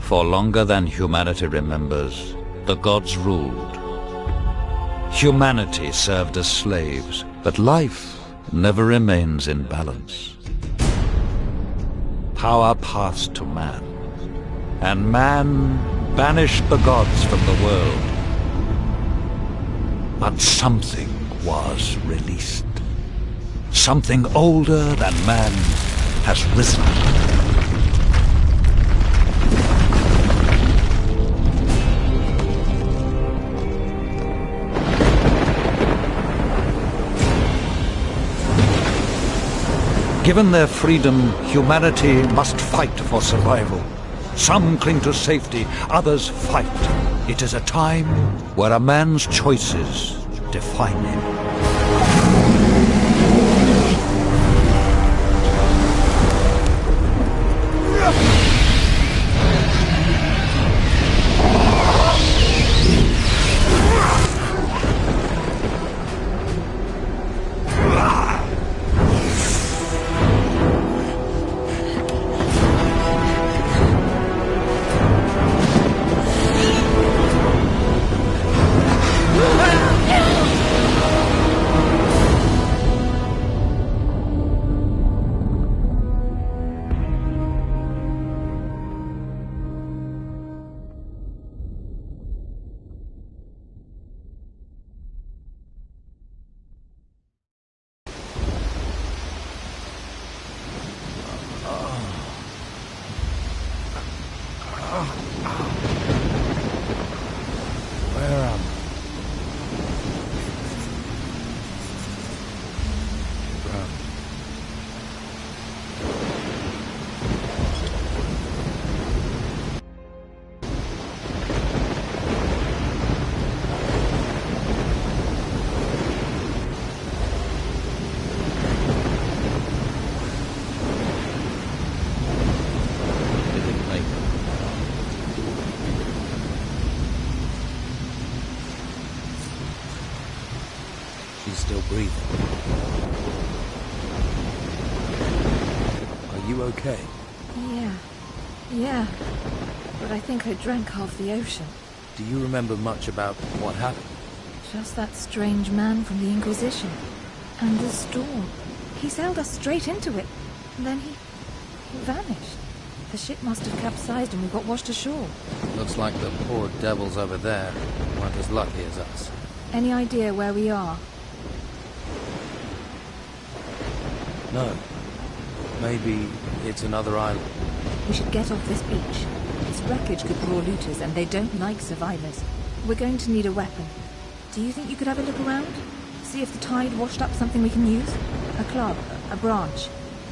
For longer than humanity remembers, the gods ruled. Humanity served as slaves, but life never remains in balance. Power passed to man, and man banished the gods from the world. But something was released. Something older than man has risen. Given their freedom, humanity must fight for survival. Some cling to safety, others fight. It is a time where a man's choices define him. She's still breathing. Are you okay? Yeah. But I think I drank half the ocean. Do you remember much about what happened? Just that strange man from the Inquisition. And the storm. He sailed us straight into it. And then he vanished. The ship must have capsized and we got washed ashore. Looks like the poor devils over there weren't as lucky as us. Any idea where we are? No. Maybe it's another island. We should get off this beach. This wreckage could draw looters, and they don't like survivors. We're going to need a weapon. Do you think you could have a look around? See if the tide washed up something we can use? A club, a branch.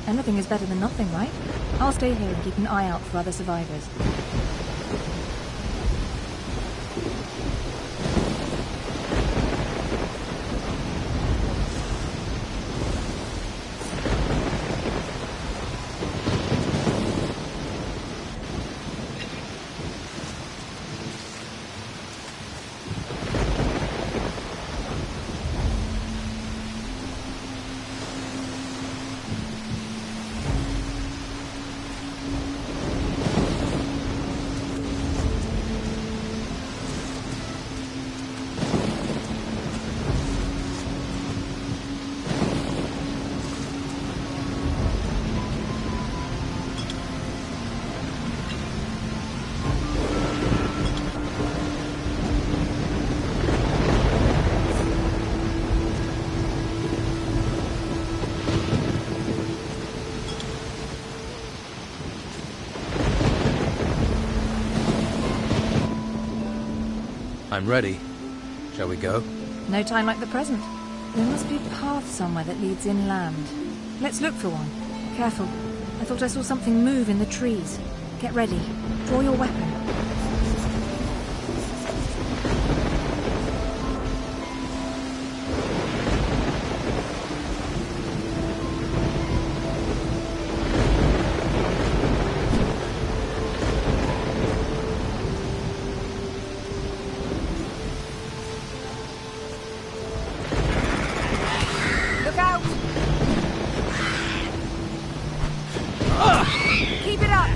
Anything is better than nothing, right? I'll stay here and keep an eye out for other survivors. I'm ready. Shall we go? No time like the present. There must be a path somewhere that leads inland. Let's look for one. Careful. I thought I saw something move in the trees. Get ready. Draw your weapon. Keep it up!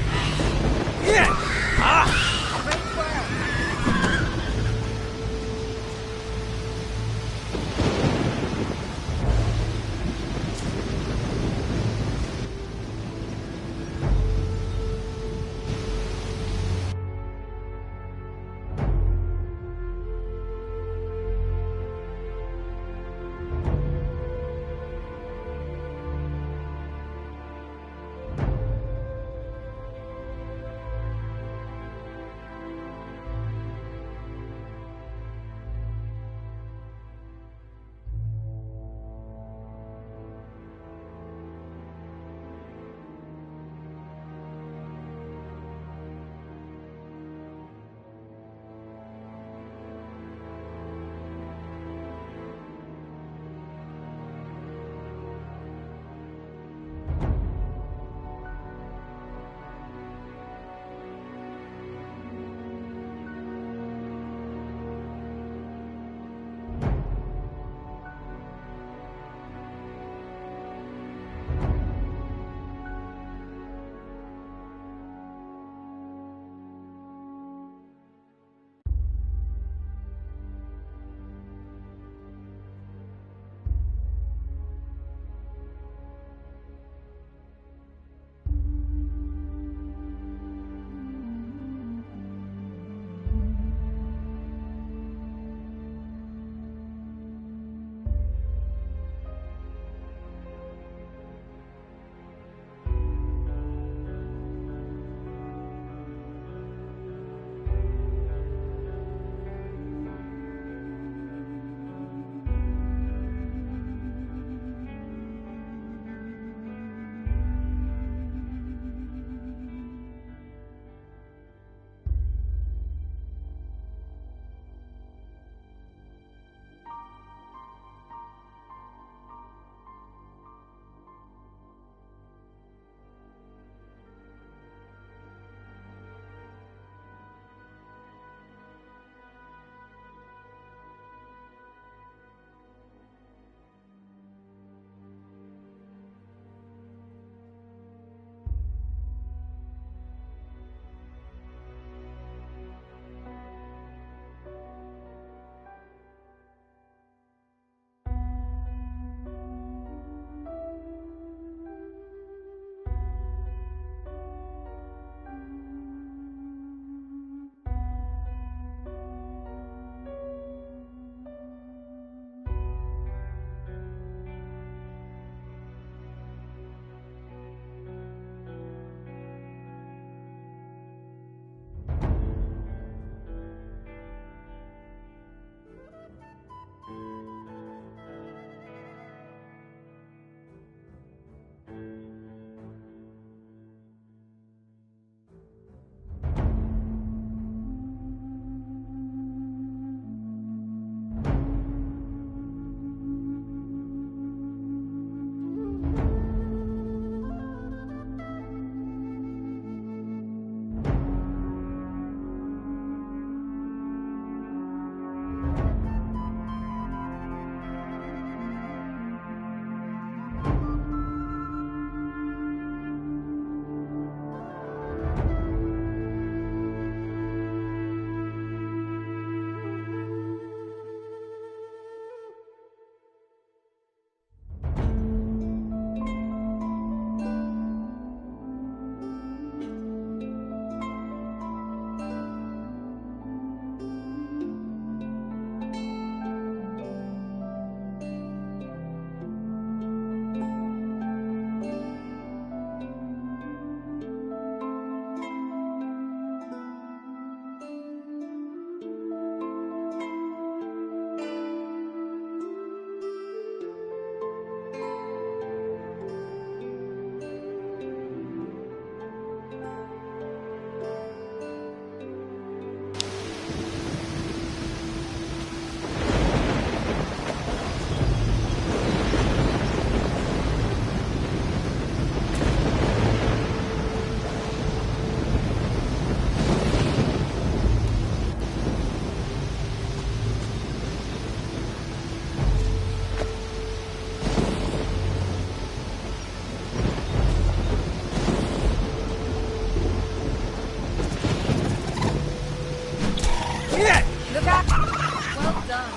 Well done.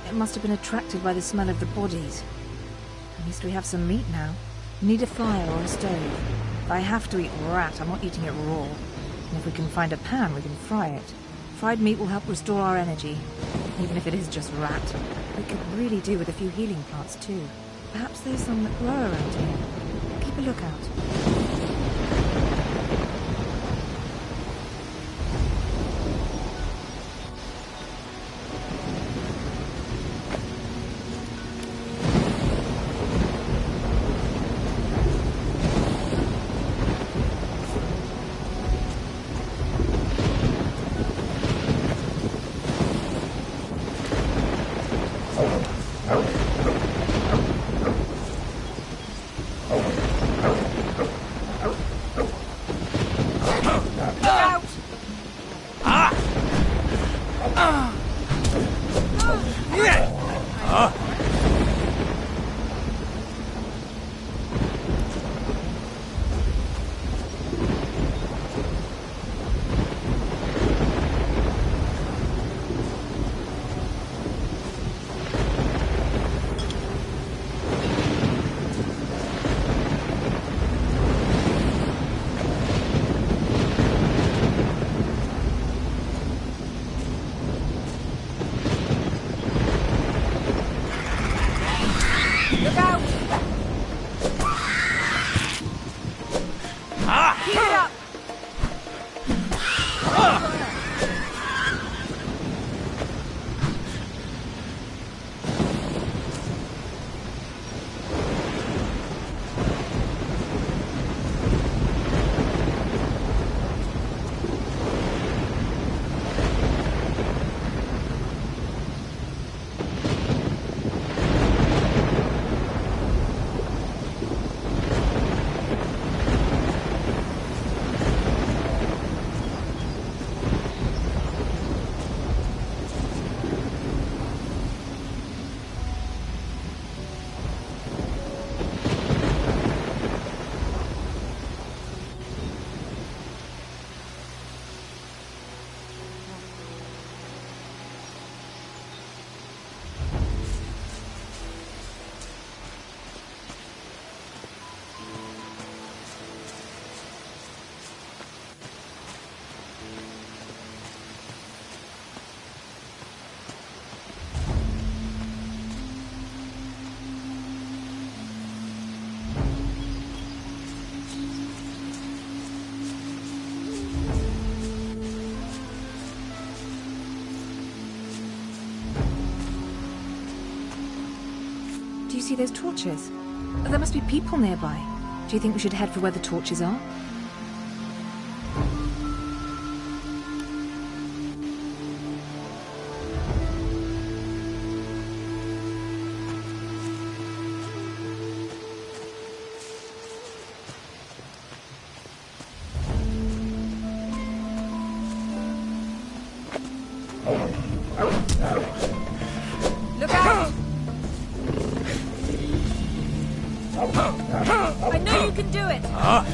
It must have been attracted by the smell of the bodies. At least we have some meat now. We need a fire or a stove. If I have to eat rat, I'm not eating it raw. And if we can find a pan, we can fry it. Fried meat will help restore our energy, even if it is just rat. We could really do with a few healing plants too. Perhaps there's some that grow around here. Keep a lookout. Do you see those torches? There must be people nearby. Do you think we should head for where the torches are? Look out! I know you can do it! I'm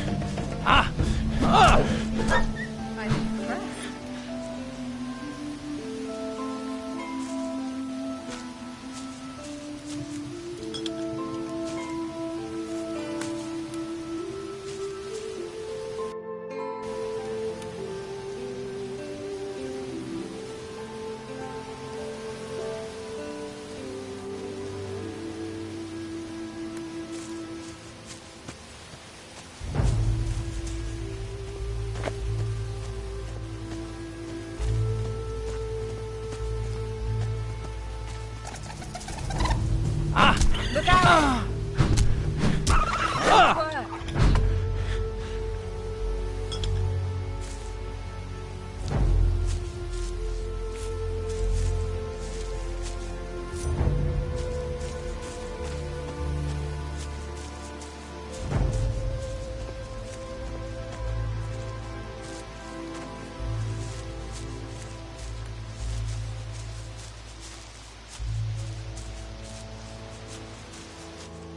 impressed. Look out!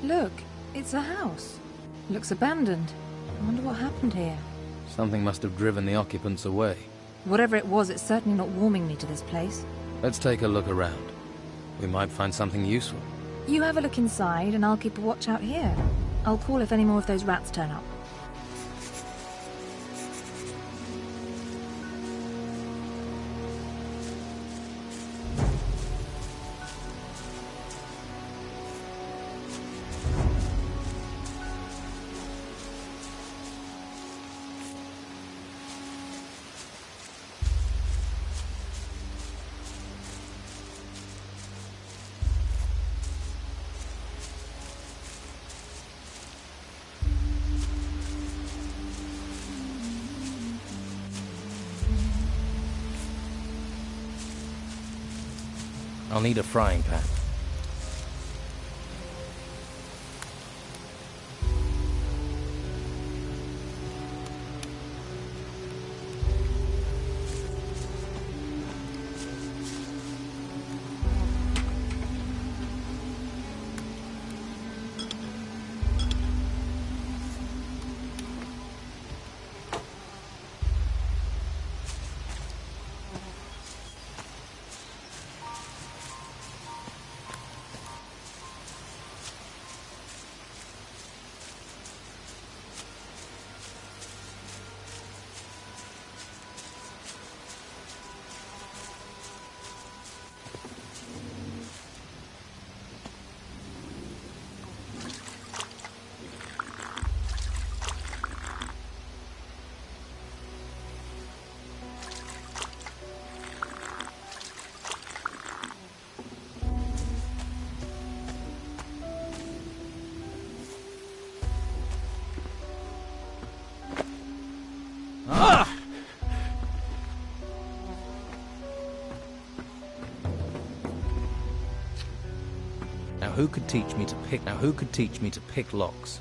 Look, it's a house. Looks abandoned. I wonder what happened here. Something must have driven the occupants away. Whatever it was, it's certainly not warming me to this place. Let's take a look around. We might find something useful. You have a look inside, and I'll keep a watch out here. I'll call if any more of those rats turn up. I'll need a frying pan. Now who could teach me to pick locks?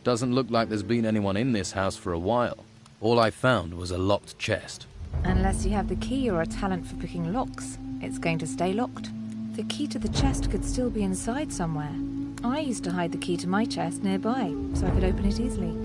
Doesn't look like there's been anyone in this house for a while. All I found was a locked chest. Unless you have the key or a talent for picking locks, it's going to stay locked. The key to the chest could still be inside somewhere. I used to hide the key to my chest nearby, so I could open it easily.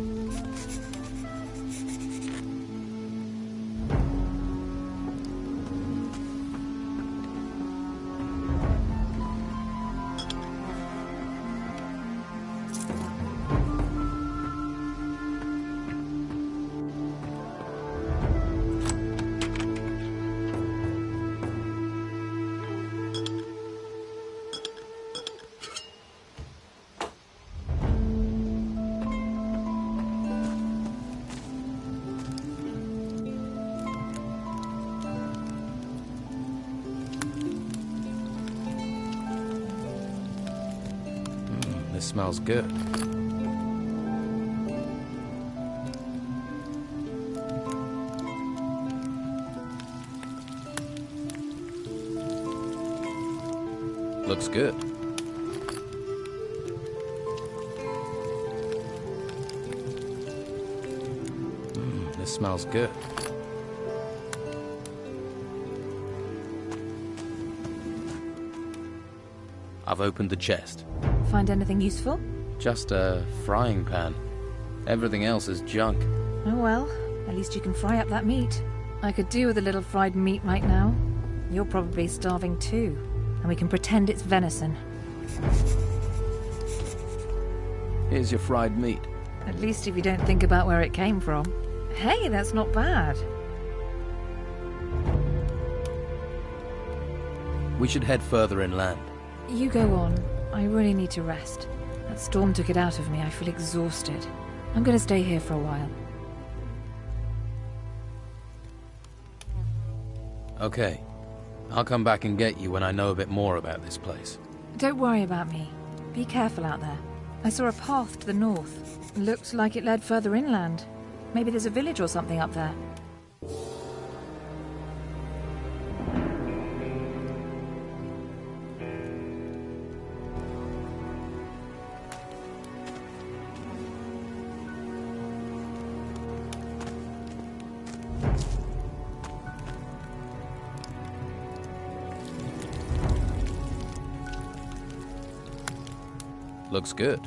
This smells good. Looks good. This smells good. I've opened the chest. Find anything useful? Just a frying pan. Everything else is junk. Oh well, at least you can fry up that meat. I could do with a little fried meat right now. You're probably starving too, and we can pretend it's venison. Here's your fried meat. At least if you don't think about where it came from. Hey, that's not bad. We should head further inland. You go on. I really need to rest. That storm took it out of me. I feel exhausted. I'm going to stay here for a while. Okay. I'll come back and get you when I know a bit more about this place. Don't worry about me. Be careful out there. I saw a path to the north. Looked like it led further inland. Maybe there's a village or something up there. Looks good.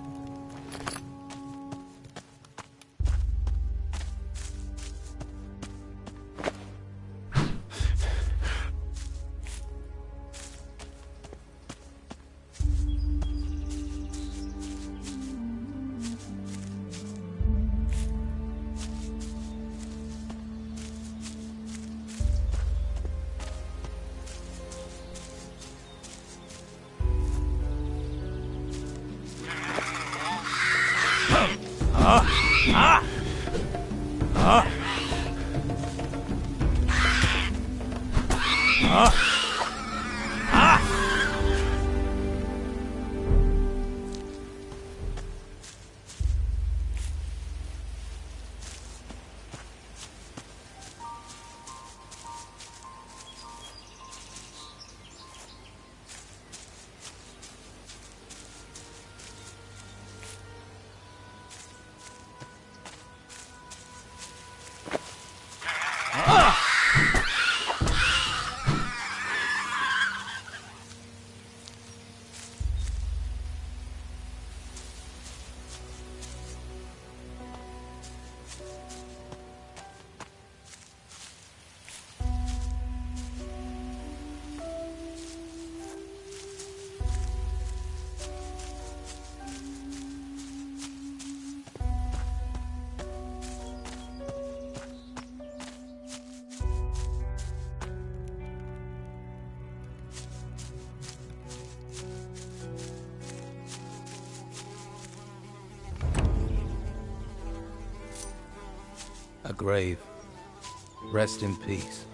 A grave. Rest in peace.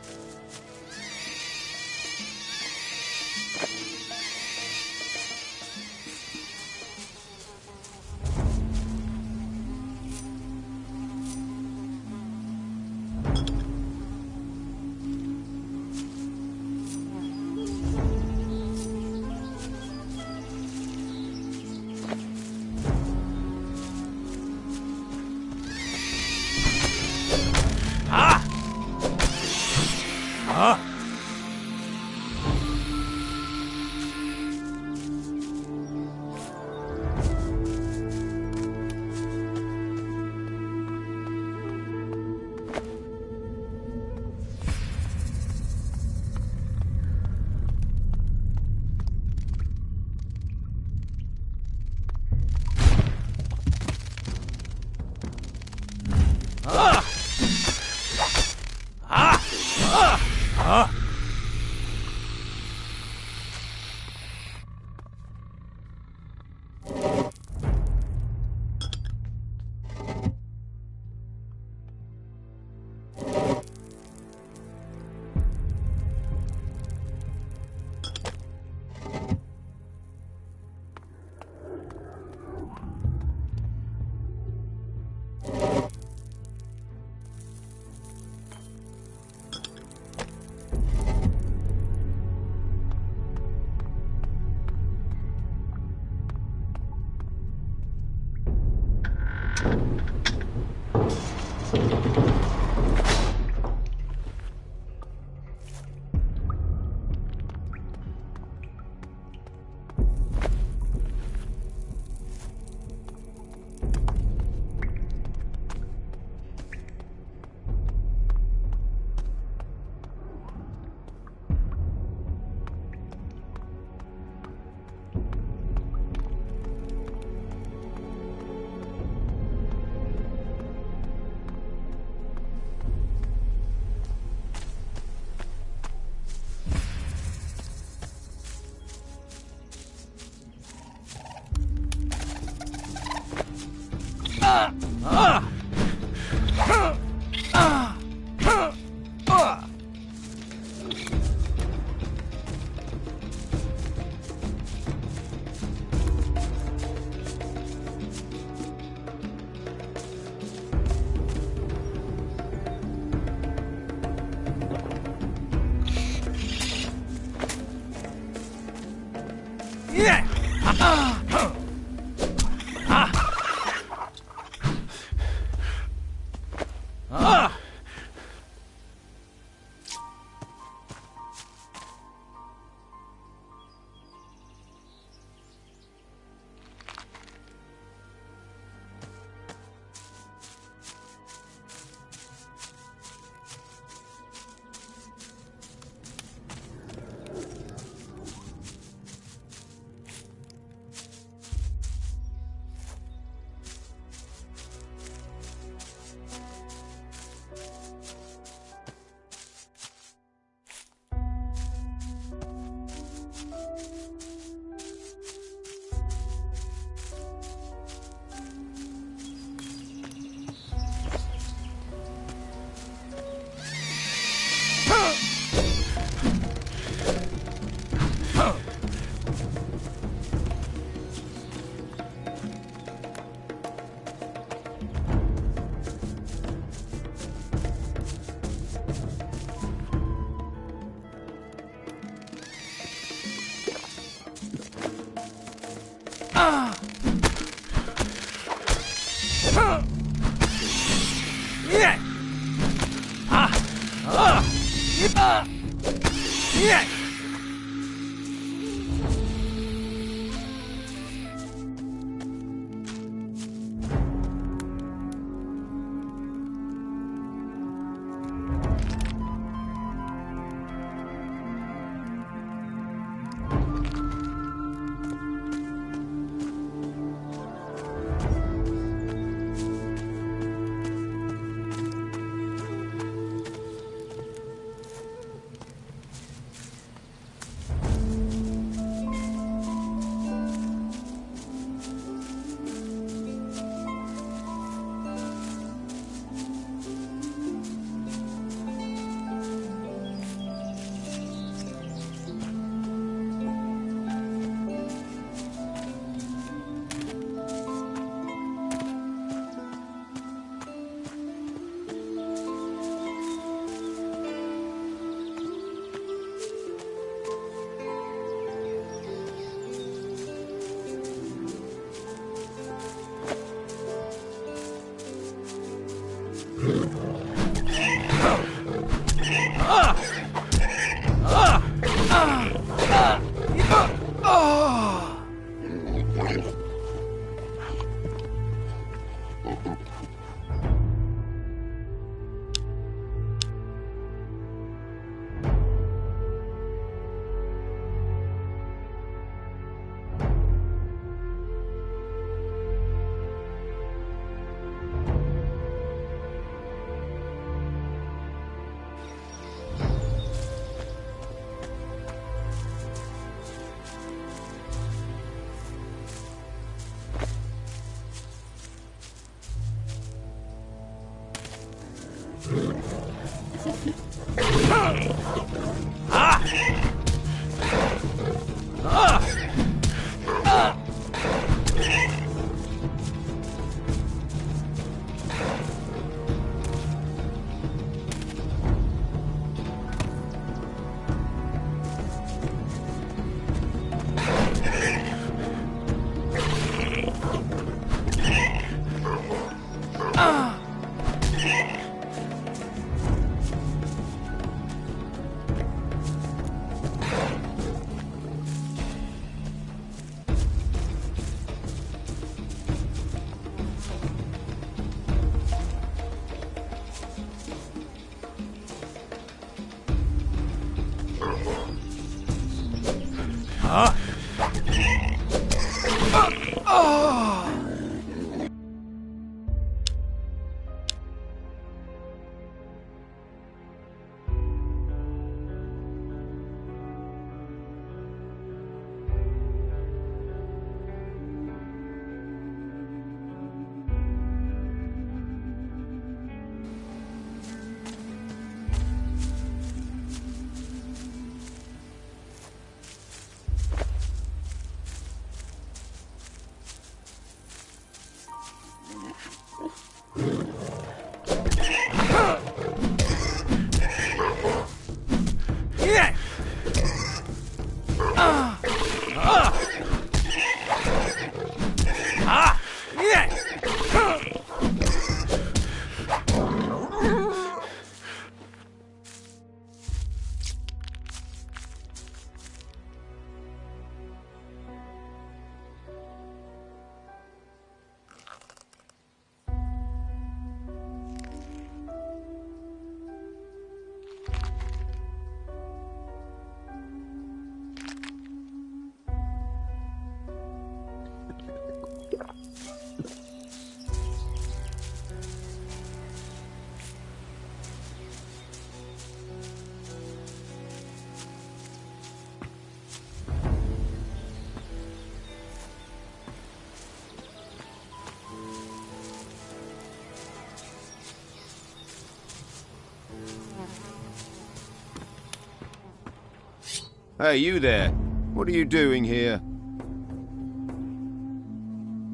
Hey, you there. What are you doing here?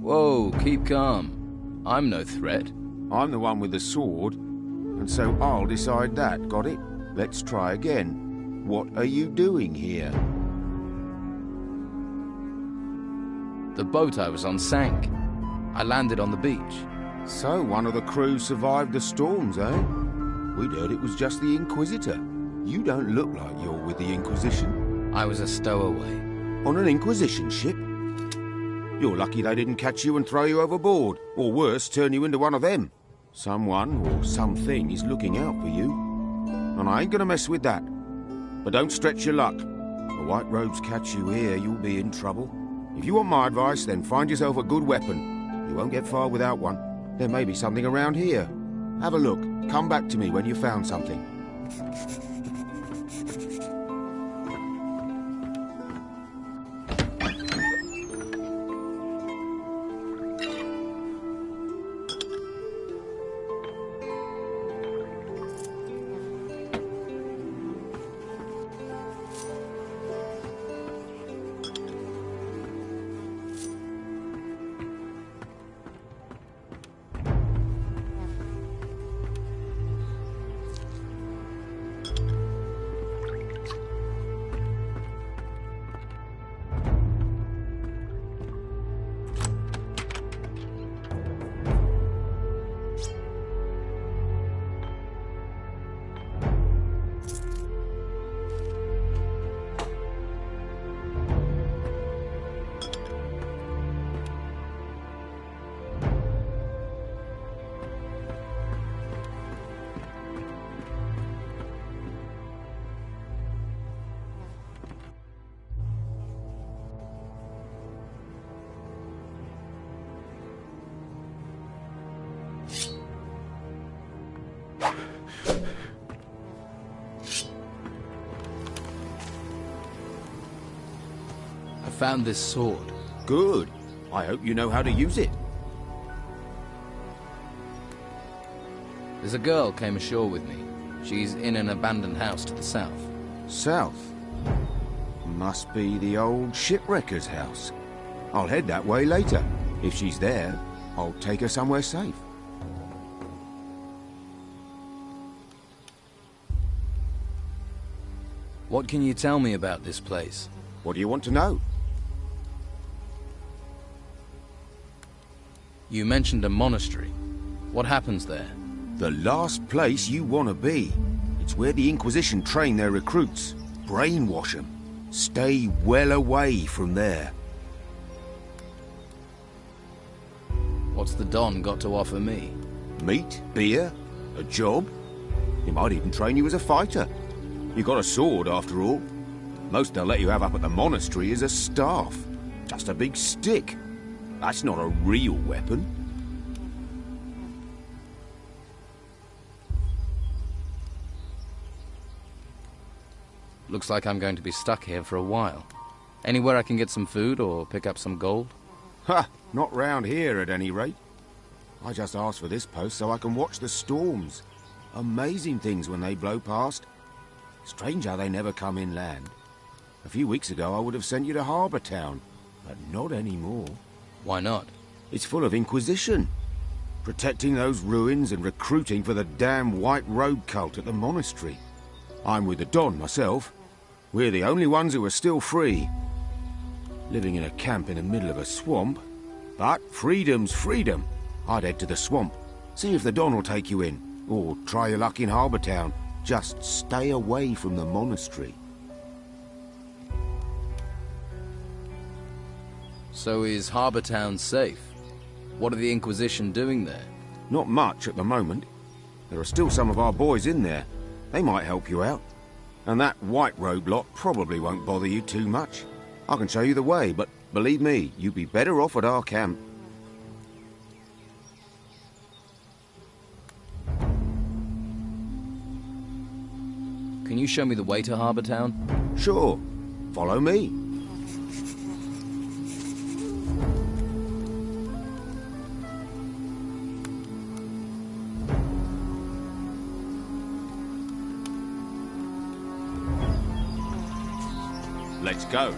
Whoa, keep calm. I'm no threat. I'm the one with the sword, and so I'll decide that, got it? Let's try again. What are you doing here? The boat I was on sank. I landed on the beach. So one of the crew survived the storms, eh? We'd heard it was just the Inquisitor. You don't look like you're with the Inquisition. I was a stowaway. On an Inquisition ship? You're lucky they didn't catch you and throw you overboard, or worse, turn you into one of them. Someone or something is looking out for you. And I ain't gonna mess with that. But don't stretch your luck. The White Robes catch you here, you'll be in trouble. If you want my advice, then find yourself a good weapon. You won't get far without one. There may be something around here. Have a look. Come back to me when you've found something. I found this sword. Good. I hope you know how to use it. There's a girl came ashore with me. She's in an abandoned house to the south. South? Must be the old shipwrecker's house. I'll head that way later. If she's there, I'll take her somewhere safe. What can you tell me about this place? What do you want to know? You mentioned a monastery. What happens there? The last place you want to be. It's where the Inquisition train their recruits. Brainwash them. Stay well away from there. What's the Don got to offer me? Meat, beer, a job. He might even train you as a fighter. You got a sword, after all. Most they'll let you have up at the monastery is a staff. Just a big stick. That's not a real weapon. Looks like I'm going to be stuck here for a while. Anywhere I can get some food or pick up some gold? Ha! Not round here, at any rate. I just asked for this post so I can watch the storms. Amazing things when they blow past. Strange how they never come inland. A few weeks ago I would have sent you to Harbour Town, but not anymore. Why not? It's full of Inquisition. Protecting those ruins and recruiting for the damn White Robe cult at the monastery. I'm with the Don myself. We're the only ones who are still free. Living in a camp in the middle of a swamp. But freedom's freedom. I'd head to the swamp. See if the Don will take you in. Or try your luck in Harbour Town. Just stay away from the monastery. So is Harbour Town safe? What are the Inquisition doing there? Not much at the moment. There are still some of our boys in there. They might help you out. And that White Robe lot probably won't bother you too much. I can show you the way, but believe me, you'd be better off at our camp. Can you show me the way to Harbour Town? Sure. Follow me. Let's go.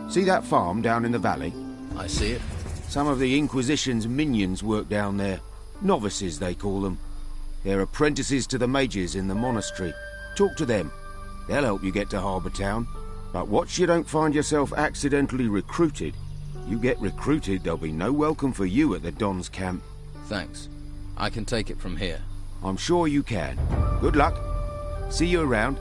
See that farm down in the valley? I see it. Some of the Inquisition's minions work down there. Novices, they call them. They're apprentices to the mages in the monastery. Talk to them. They'll help you get to Harbour Town. But watch you don't find yourself accidentally recruited. You get recruited, there'll be no welcome for you at the Don's camp. Thanks. I can take it from here. I'm sure you can. Good luck. See you around.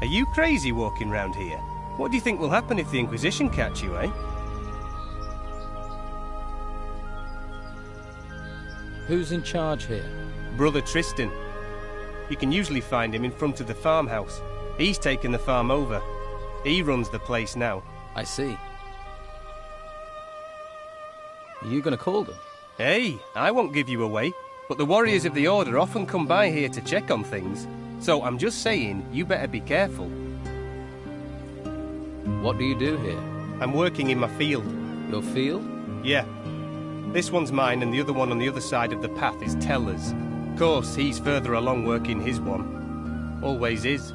Are you crazy walking round here? What do you think will happen if the Inquisition catch you, eh? Who's in charge here? Brother Tristan. You can usually find him in front of the farmhouse. He's taken the farm over. He runs the place now. I see. Are you gonna call them? Hey, I won't give you away, but the warriors of the Order often come by here to check on things. So I'm just saying, you better be careful. What do you do here? I'm working in my field. Your field? Yeah. This one's mine and the other one on the other side of the path is Teller's. Of course, he's further along working his one. Always is.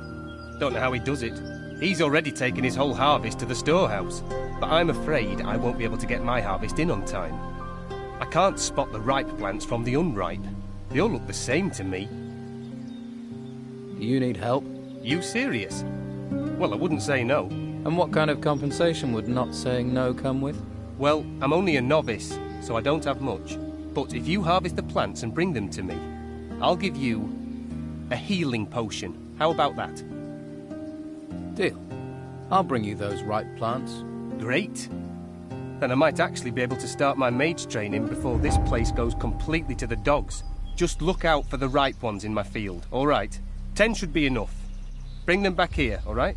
Don't know how he does it. He's already taken his whole harvest to the storehouse. But I'm afraid I won't be able to get my harvest in on time. I can't spot the ripe plants from the unripe. They all look the same to me. You need help? You serious? Well, I wouldn't say no. And what kind of compensation would not saying no come with? Well, I'm only a novice, so I don't have much. But if you harvest the plants and bring them to me, I'll give you a healing potion. How about that? Deal. I'll bring you those ripe plants. Great. Then I might actually be able to start my mage training before this place goes completely to the dogs. Just look out for the ripe ones in my field, all right? 10 should be enough. Bring them back here, all right?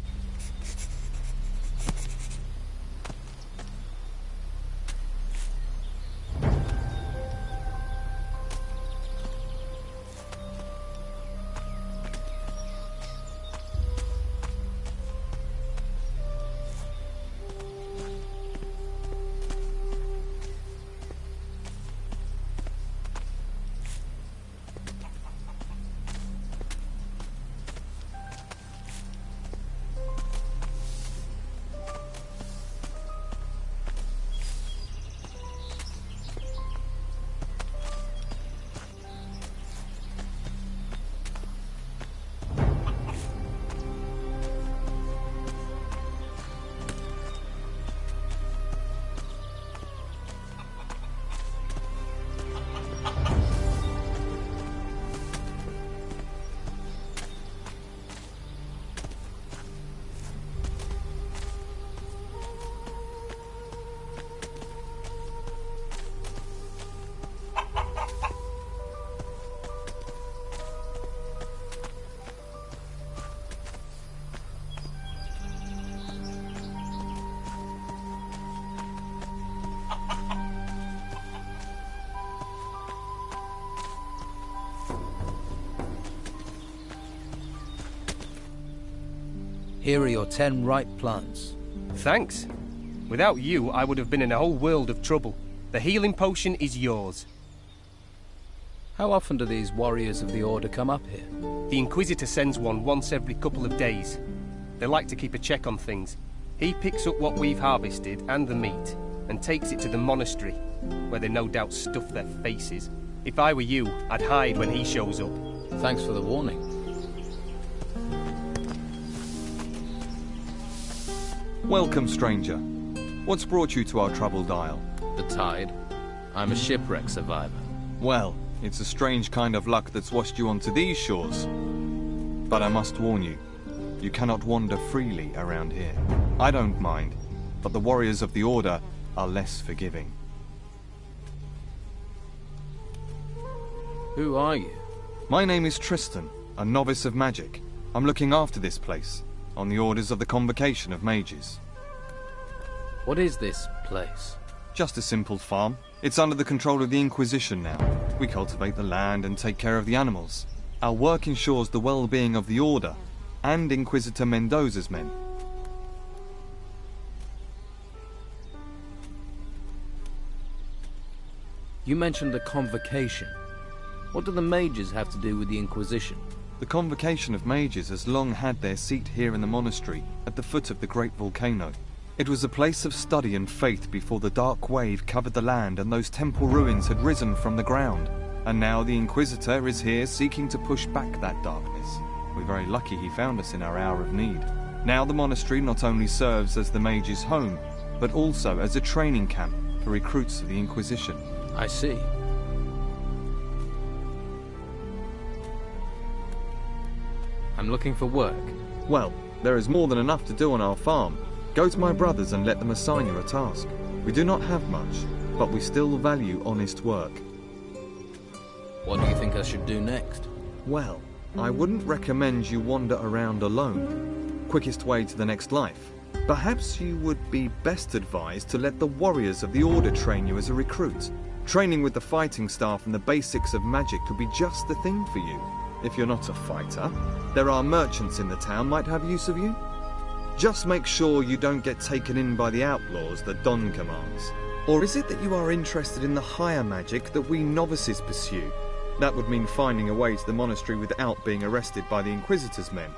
Here are your 10 ripe plants. Thanks. Without you, I would have been in a whole world of trouble. The healing potion is yours. How often do these warriors of the Order come up here? The Inquisitor sends one once every couple of days. They like to keep a check on things. He picks up what we've harvested and the meat, and takes it to the monastery, where they no doubt stuff their faces. If I were you, I'd hide when he shows up. Thanks for the warning. Welcome, stranger. What's brought you to our troubled isle? The tide. I'm a shipwreck survivor. Well, it's a strange kind of luck that's washed you onto these shores. But I must warn you, you cannot wander freely around here. I don't mind, but the warriors of the Order are less forgiving. Who are you? My name is Tristan, a novice of magic. I'm looking after this place, on the orders of the Convocation of Mages. What is this place? Just a simple farm. It's under the control of the Inquisition now. We cultivate the land and take care of the animals. Our work ensures the well-being of the Order and Inquisitor Mendoza's men. You mentioned the Convocation. What do the mages have to do with the Inquisition? The Convocation of Mages has long had their seat here in the monastery, at the foot of the great volcano. It was a place of study and faith before the dark wave covered the land and those temple ruins had risen from the ground. And now the Inquisitor is here seeking to push back that darkness. We're very lucky he found us in our hour of need. Now the monastery not only serves as the mages' home, but also as a training camp for recruits of the Inquisition. I see. I'm looking for work. Well, there is more than enough to do on our farm. Go to my brothers and let them assign you a task. We do not have much, but we still value honest work. What do you think I should do next? Well, I wouldn't recommend you wander around alone. Quickest way to the next life. Perhaps you would be best advised to let the warriors of the Order train you as a recruit. Training with the fighting staff and the basics of magic could be just the thing for you. If you're not a fighter, there are merchants in the town might have use of you. Just make sure you don't get taken in by the outlaws that Don commands. Or is it that you are interested in the higher magic that we novices pursue? That would mean finding a way to the monastery without being arrested by the Inquisitor's men.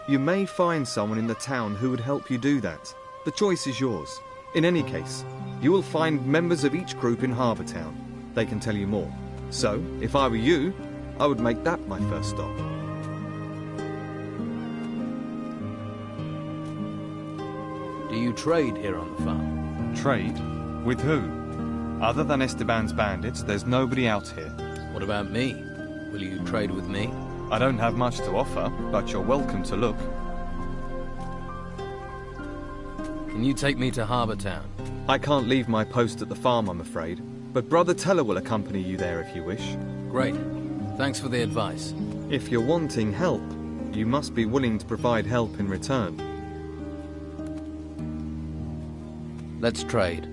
You may find someone in the town who would help you do that. The choice is yours. In any case, you will find members of each group in Harbour Town. They can tell you more. So, if I were you, I would make that my first stop. Do you trade here on the farm? Trade? With who? Other than Esteban's bandits, there's nobody out here. What about me? Will you trade with me? I don't have much to offer, but you're welcome to look. Can you take me to Harbour Town? I can't leave my post at the farm, I'm afraid, but Brother Teller will accompany you there if you wish. Great. Thanks for the advice. If you're wanting help, you must be willing to provide help in return. Let's trade.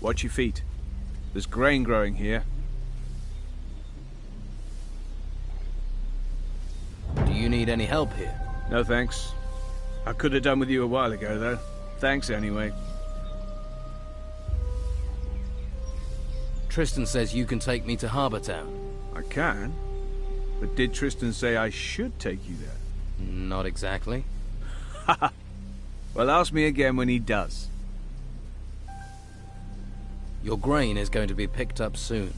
Watch your feet. There's grain growing here. Do you need any help here? No thanks. I could have done with you a while ago, though. Thanks anyway. Tristan says you can take me to Harbour Town. I can? But did Tristan say I should take you there? Not exactly. Well, ask me again when he does. Your grain is going to be picked up soon.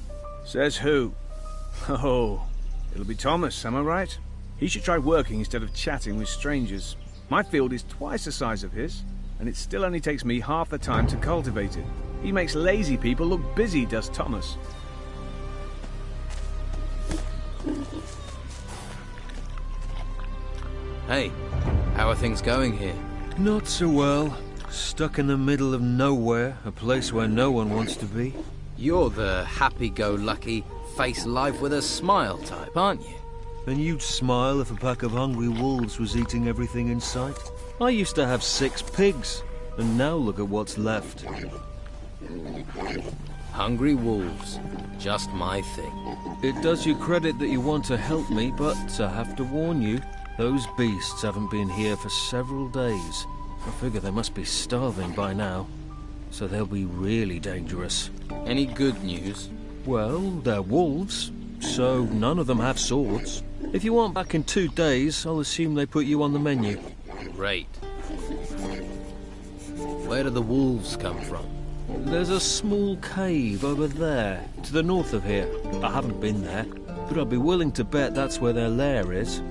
Says who? Oh, it'll be Thomas, am I right? He should try working instead of chatting with strangers. My field is twice the size of his, and it still only takes me half the time to cultivate it. He makes lazy people look busy, does Thomas. Hey, how are things going here? Not so well. Stuck in the middle of nowhere, a place where no one wants to be. You're the happy-go-lucky, face life with a smile type, aren't you? And you'd smile if a pack of hungry wolves was eating everything in sight. I used to have 6 pigs, and now look at what's left. Hungry wolves. Just my thing. It does you credit that you want to help me, but I have to warn you, those beasts haven't been here for several days. I figure they must be starving by now, so they'll be really dangerous. Any good news? Well, they're wolves, so none of them have swords. If you want back in 2 days, I'll assume they put you on the menu. Great. Where do the wolves come from? There's a small cave over there, to the north of here. I haven't been there, but I'd be willing to bet that's where their lair is.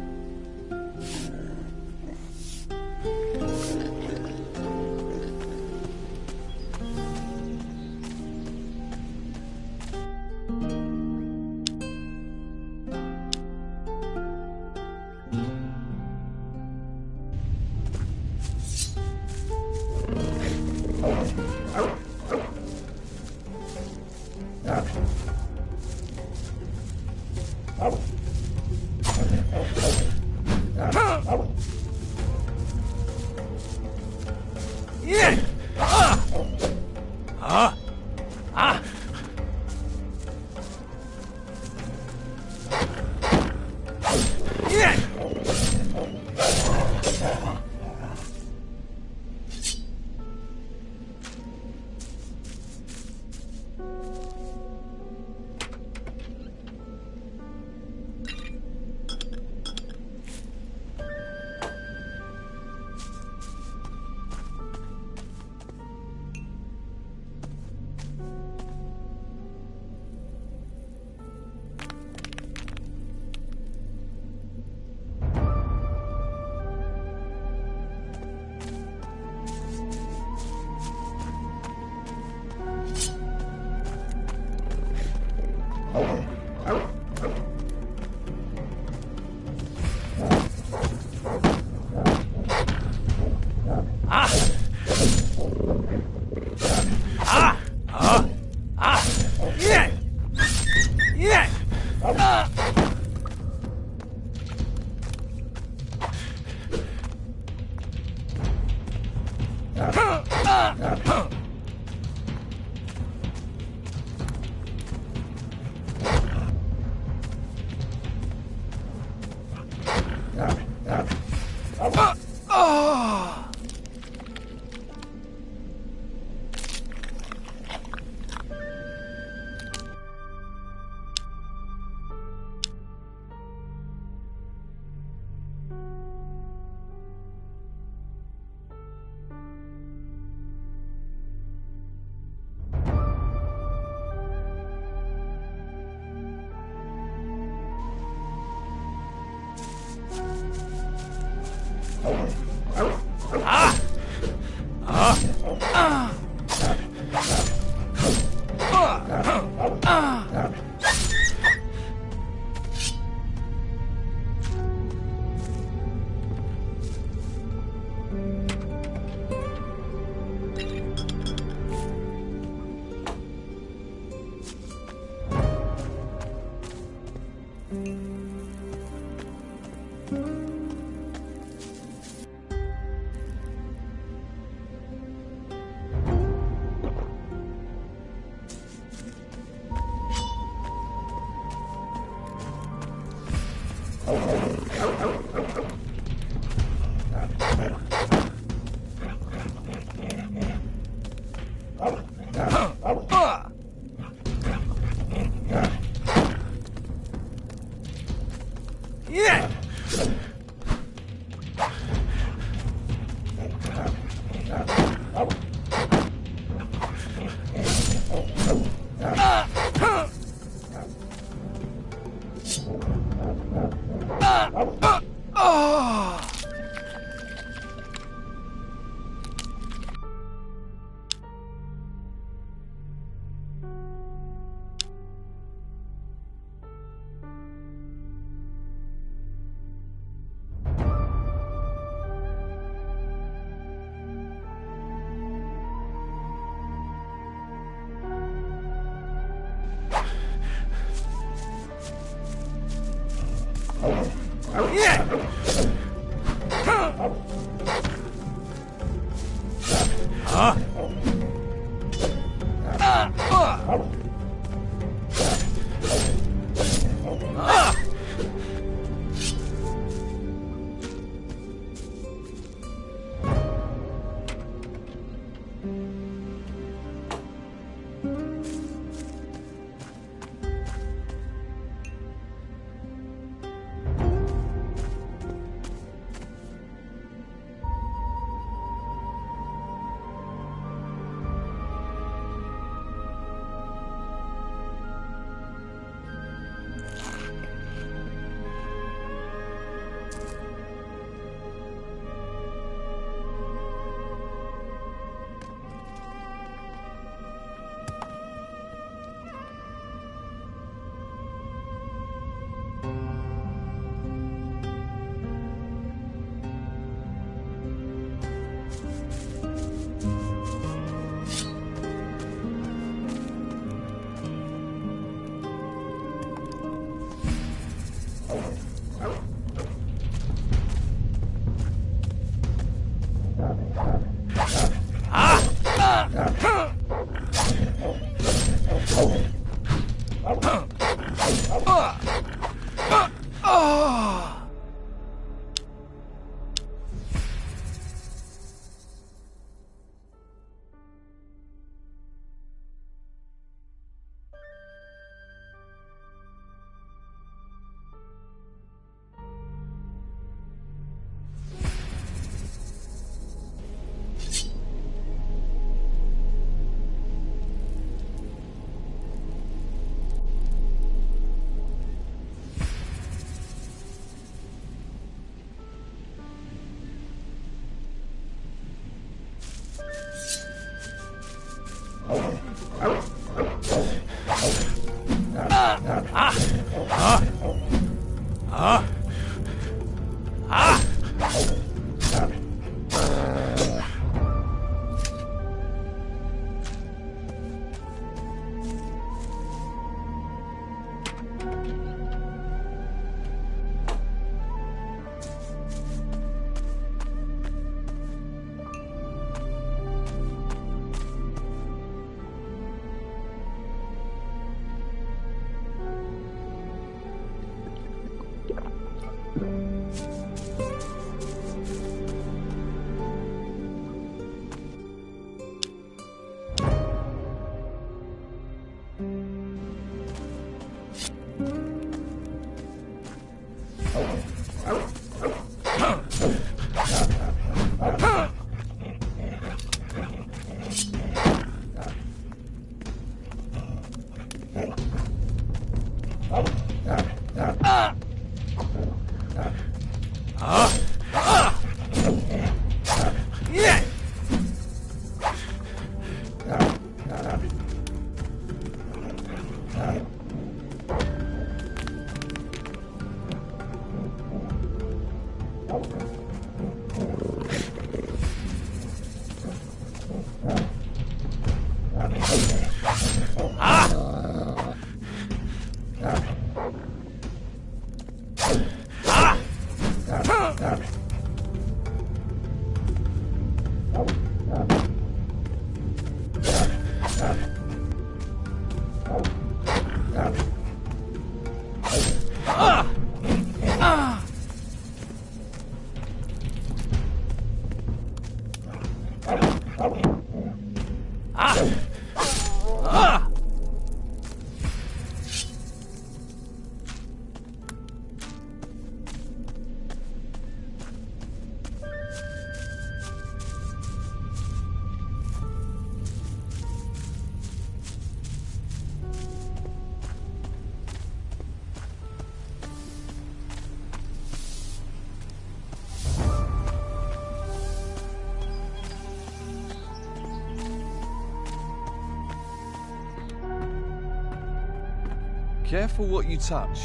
Careful what you touch.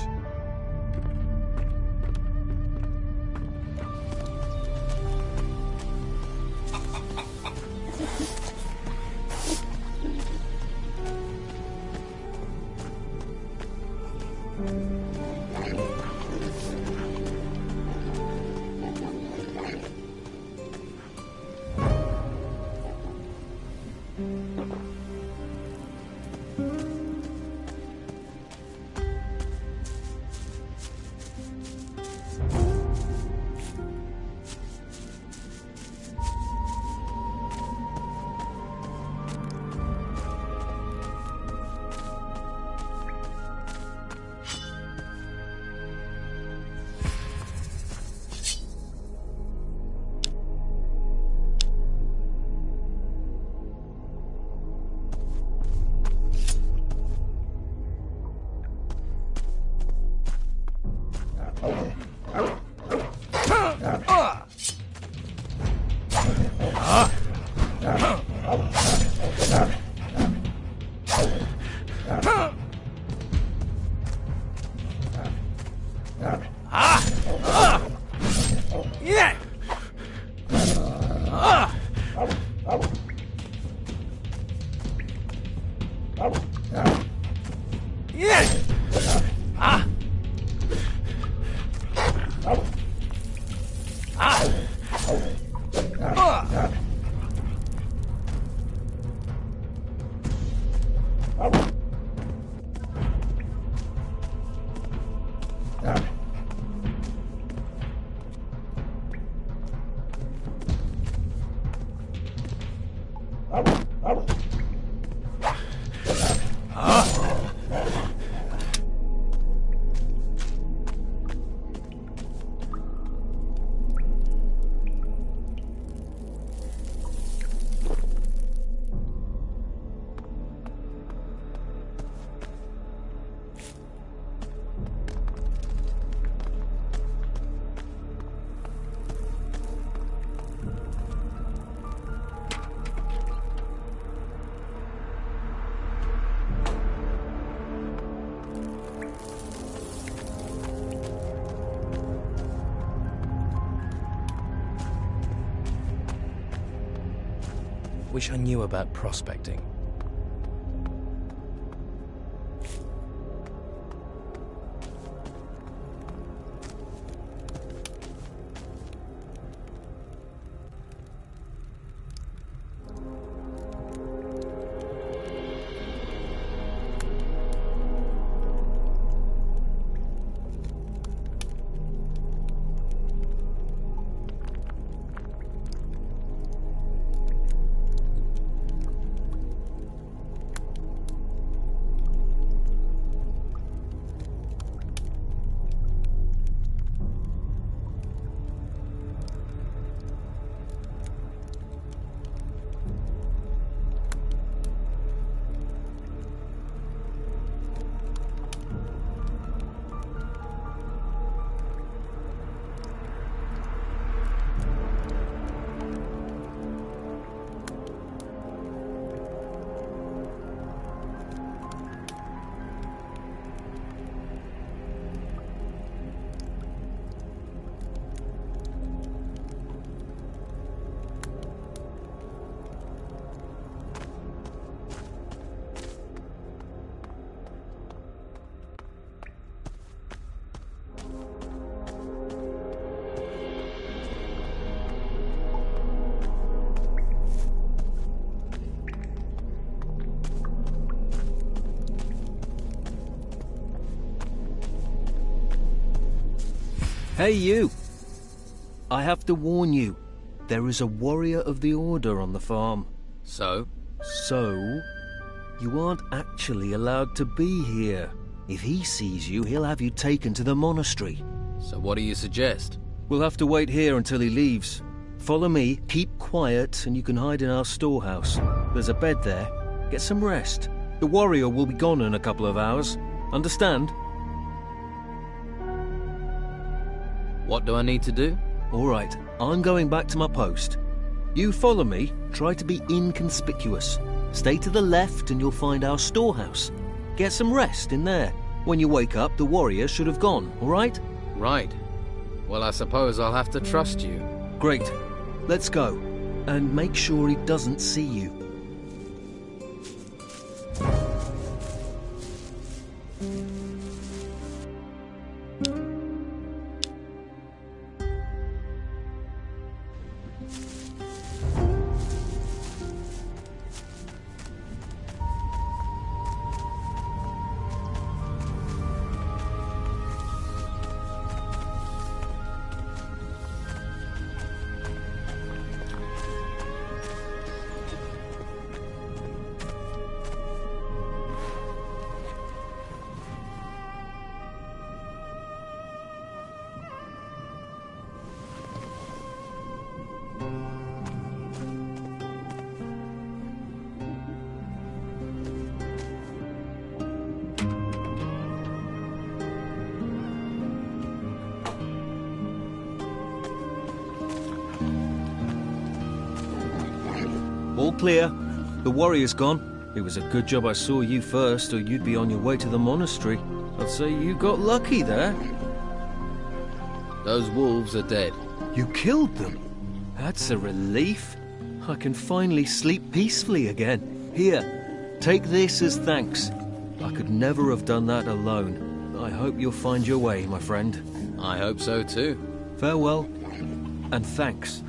Wish I knew about prospecting. Hey, you! I have to warn you. There is a warrior of the Order on the farm. So? So, you aren't actually allowed to be here. If he sees you, he'll have you taken to the monastery. So what do you suggest? We'll have to wait here until he leaves. Follow me, keep quiet, and you can hide in our storehouse. There's a bed there. Get some rest. The warrior will be gone in a couple of hours. Understand? What do I need to do? All right, I'm going back to my post. You follow me, try to be inconspicuous. Stay to the left and you'll find our storehouse. Get some rest in there. When you wake up, the warrior should have gone, all right? Right. Well, I suppose I'll have to trust you. Great. Let's go. And make sure he doesn't see you. All clear. The warrior's gone. It was a good job I saw you first, or you'd be on your way to the monastery. I'd say you got lucky there. Those wolves are dead. You killed them? That's a relief. I can finally sleep peacefully again. Here, take this as thanks. I could never have done that alone. I hope you'll find your way, my friend. I hope so too. Farewell, and thanks.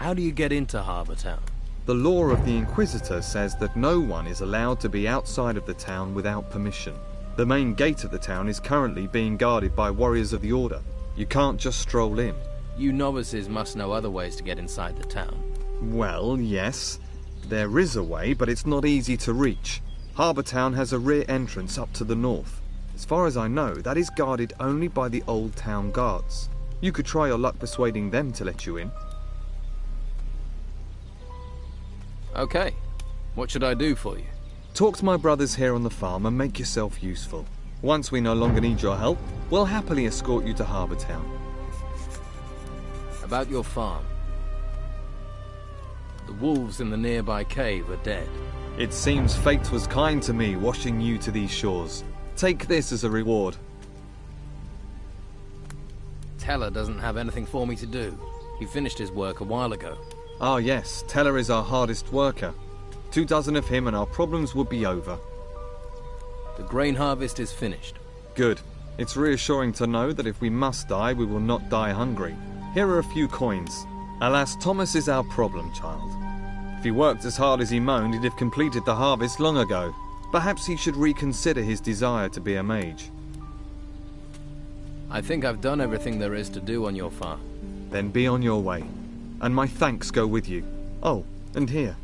How do you get into Harbour Town? The law of the Inquisitor says that no one is allowed to be outside of the town without permission. The main gate of the town is currently being guarded by warriors of the Order. You can't just stroll in. You novices must know other ways to get inside the town. Well, yes. There is a way, but it's not easy to reach. Harbour Town has a rear entrance up to the north. As far as I know, that is guarded only by the Old Town Guards. You could try your luck persuading them to let you in. Okay. What should I do for you? Talk to my brothers here on the farm and make yourself useful. Once we no longer need your help, we'll happily escort you to Harbour Town. About your farm. The wolves in the nearby cave are dead. It seems fate was kind to me, washing you to these shores. Take this as a reward. Teller doesn't have anything for me to do. He finished his work a while ago. Ah yes, Teller is our hardest worker. 24 of him and our problems would be over. The grain harvest is finished. Good. It's reassuring to know that if we must die, we will not die hungry. Here are a few coins. Alas, Thomas is our problem child. If he worked as hard as he moaned, he'd have completed the harvest long ago. Perhaps he should reconsider his desire to be a mage. I think I've done everything there is to do on your farm. Then be on your way. And my thanks go with you. Oh, and here.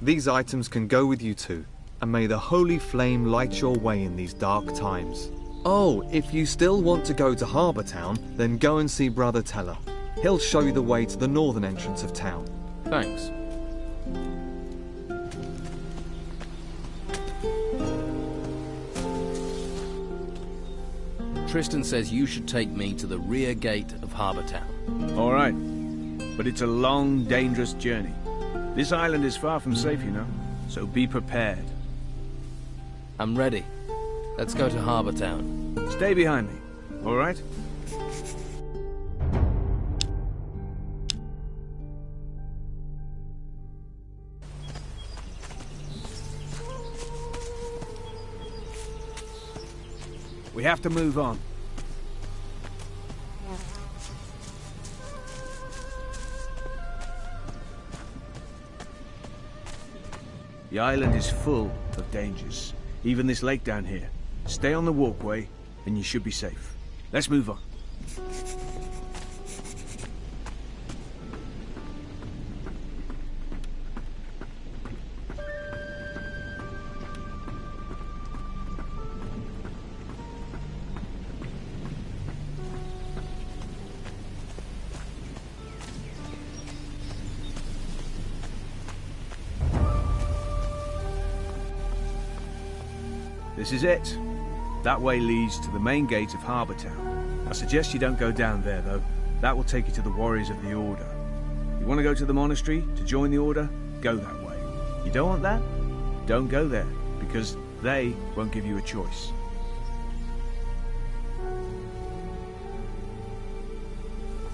These items can go with you too. And may the holy flame light your way in these dark times. Oh, if you still want to go to Harbour Town, then go and see Brother Teller. He'll show you the way to the northern entrance of town. Thanks. Tristan says you should take me to the rear gate of Harbour Town. All right. But it's a long, dangerous journey. This island is far from safe, you know. So be prepared. I'm ready. Let's go to Harbour Town. Stay behind me, all right? We have to move on. The island is full of dangers. Even this lake down here. Stay on the walkway, and you should be safe. Let's move on. This is it. That way leads to the main gate of Harbour Town. I suggest you don't go down there, though. That will take you to the Warriors of the Order. You want to go to the monastery to join the Order? Go that way. You don't want that? Don't go there, because they won't give you a choice.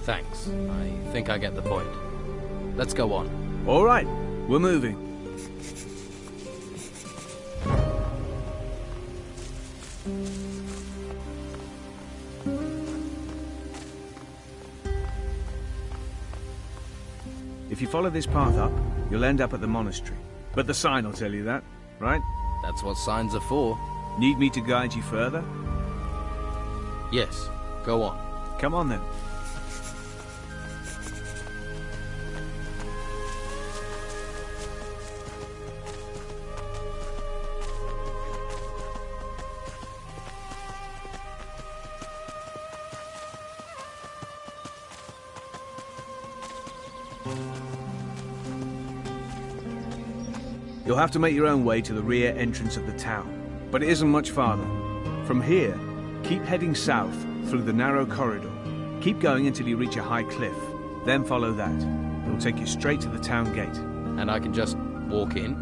Thanks. I think I get the point. Let's go on. All right, we're moving. If you follow this path up, you'll end up at the monastery. But the sign will tell you that, right? That's what signs are for. Need me to guide you further? Yes, go on. Come on then. You'll have to make your own way to the rear entrance of the town, but it isn't much farther. From here, keep heading south through the narrow corridor. Keep going until you reach a high cliff, then follow that. It'll take you straight to the town gate. And I can just walk in?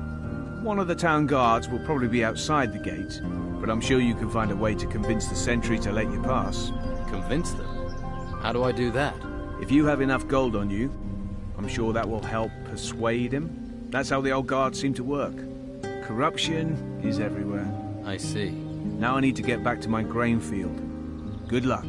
One of the town guards will probably be outside the gate, but I'm sure you can find a way to convince the sentry to let you pass. Convince them? How do I do that? If you have enough gold on you, I'm sure that will help persuade him. That's how the old guards seem to work. Corruption is everywhere. I see. Now I need to get back to my grain field. Good luck.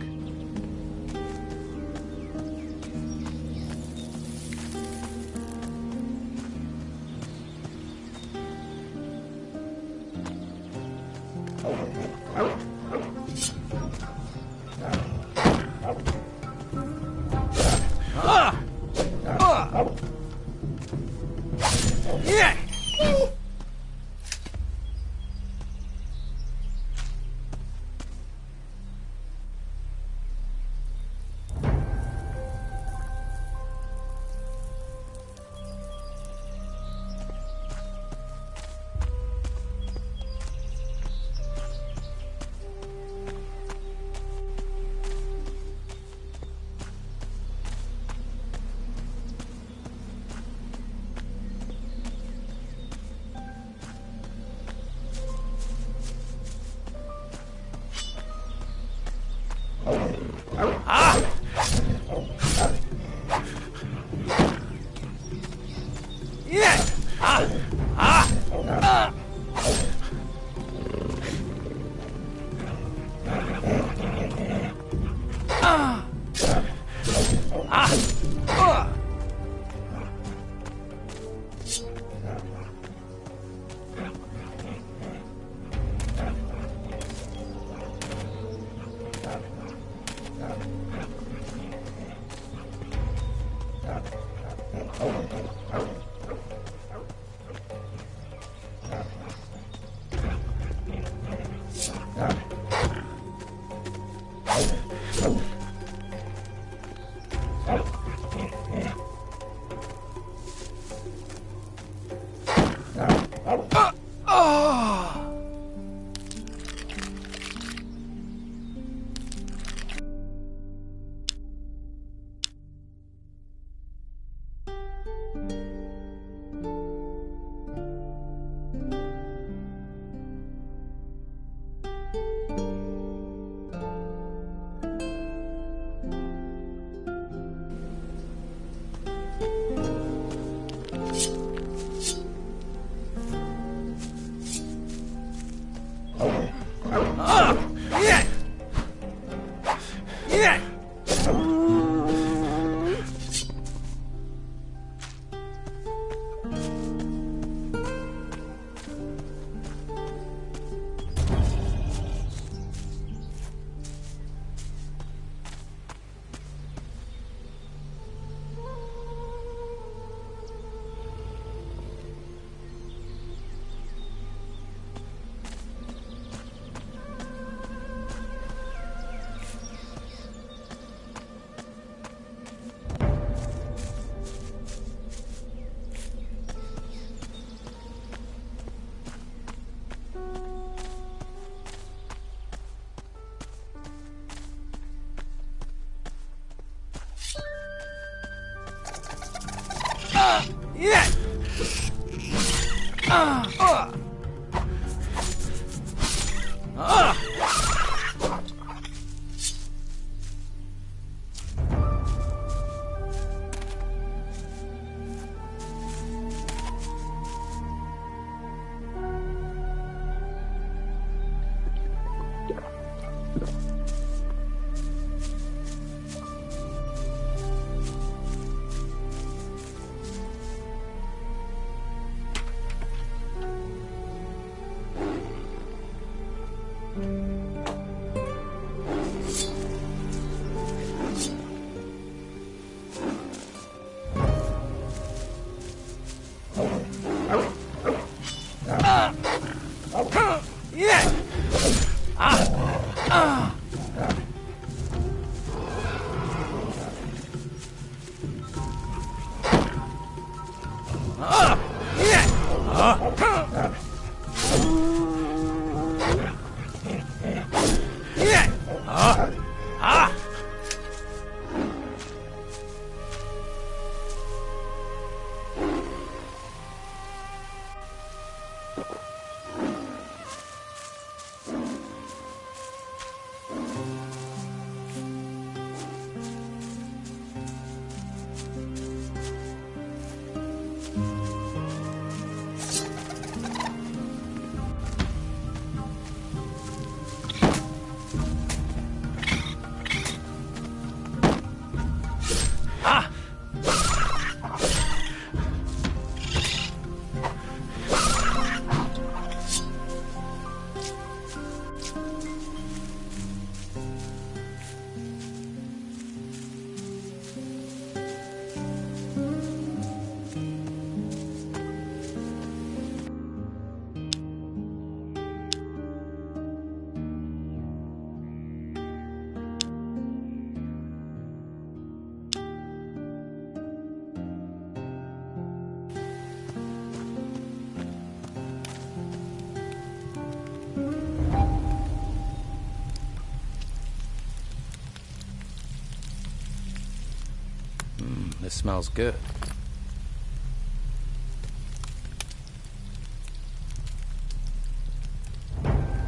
This smells good.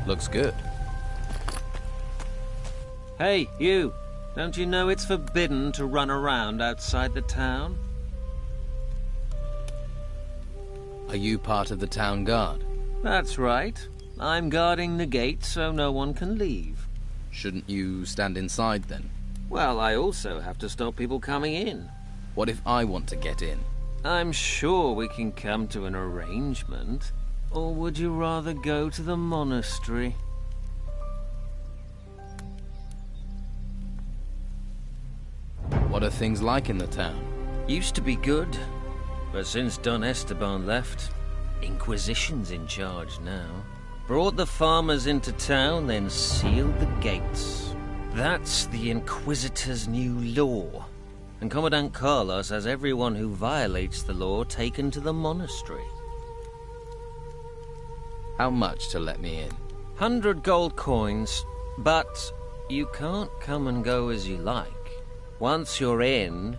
Looks good. Hey, you! Don't you know it's forbidden to run around outside the town? Are you part of the town guard? That's right. I'm guarding the gate so no one can leave. Shouldn't you stand inside then? Well, I also have to stop people coming in. What if I want to get in? I'm sure we can come to an arrangement. Or would you rather go to the monastery? What are things like in the town? Used to be good, but since Don Esteban left, Inquisition's in charge now. Brought the farmers into town, then sealed the gates. That's the Inquisitor's new law. And Commandant Carlos has everyone who violates the law taken to the monastery. How much to let me in? 100 gold coins, but you can't come and go as you like. Once you're in,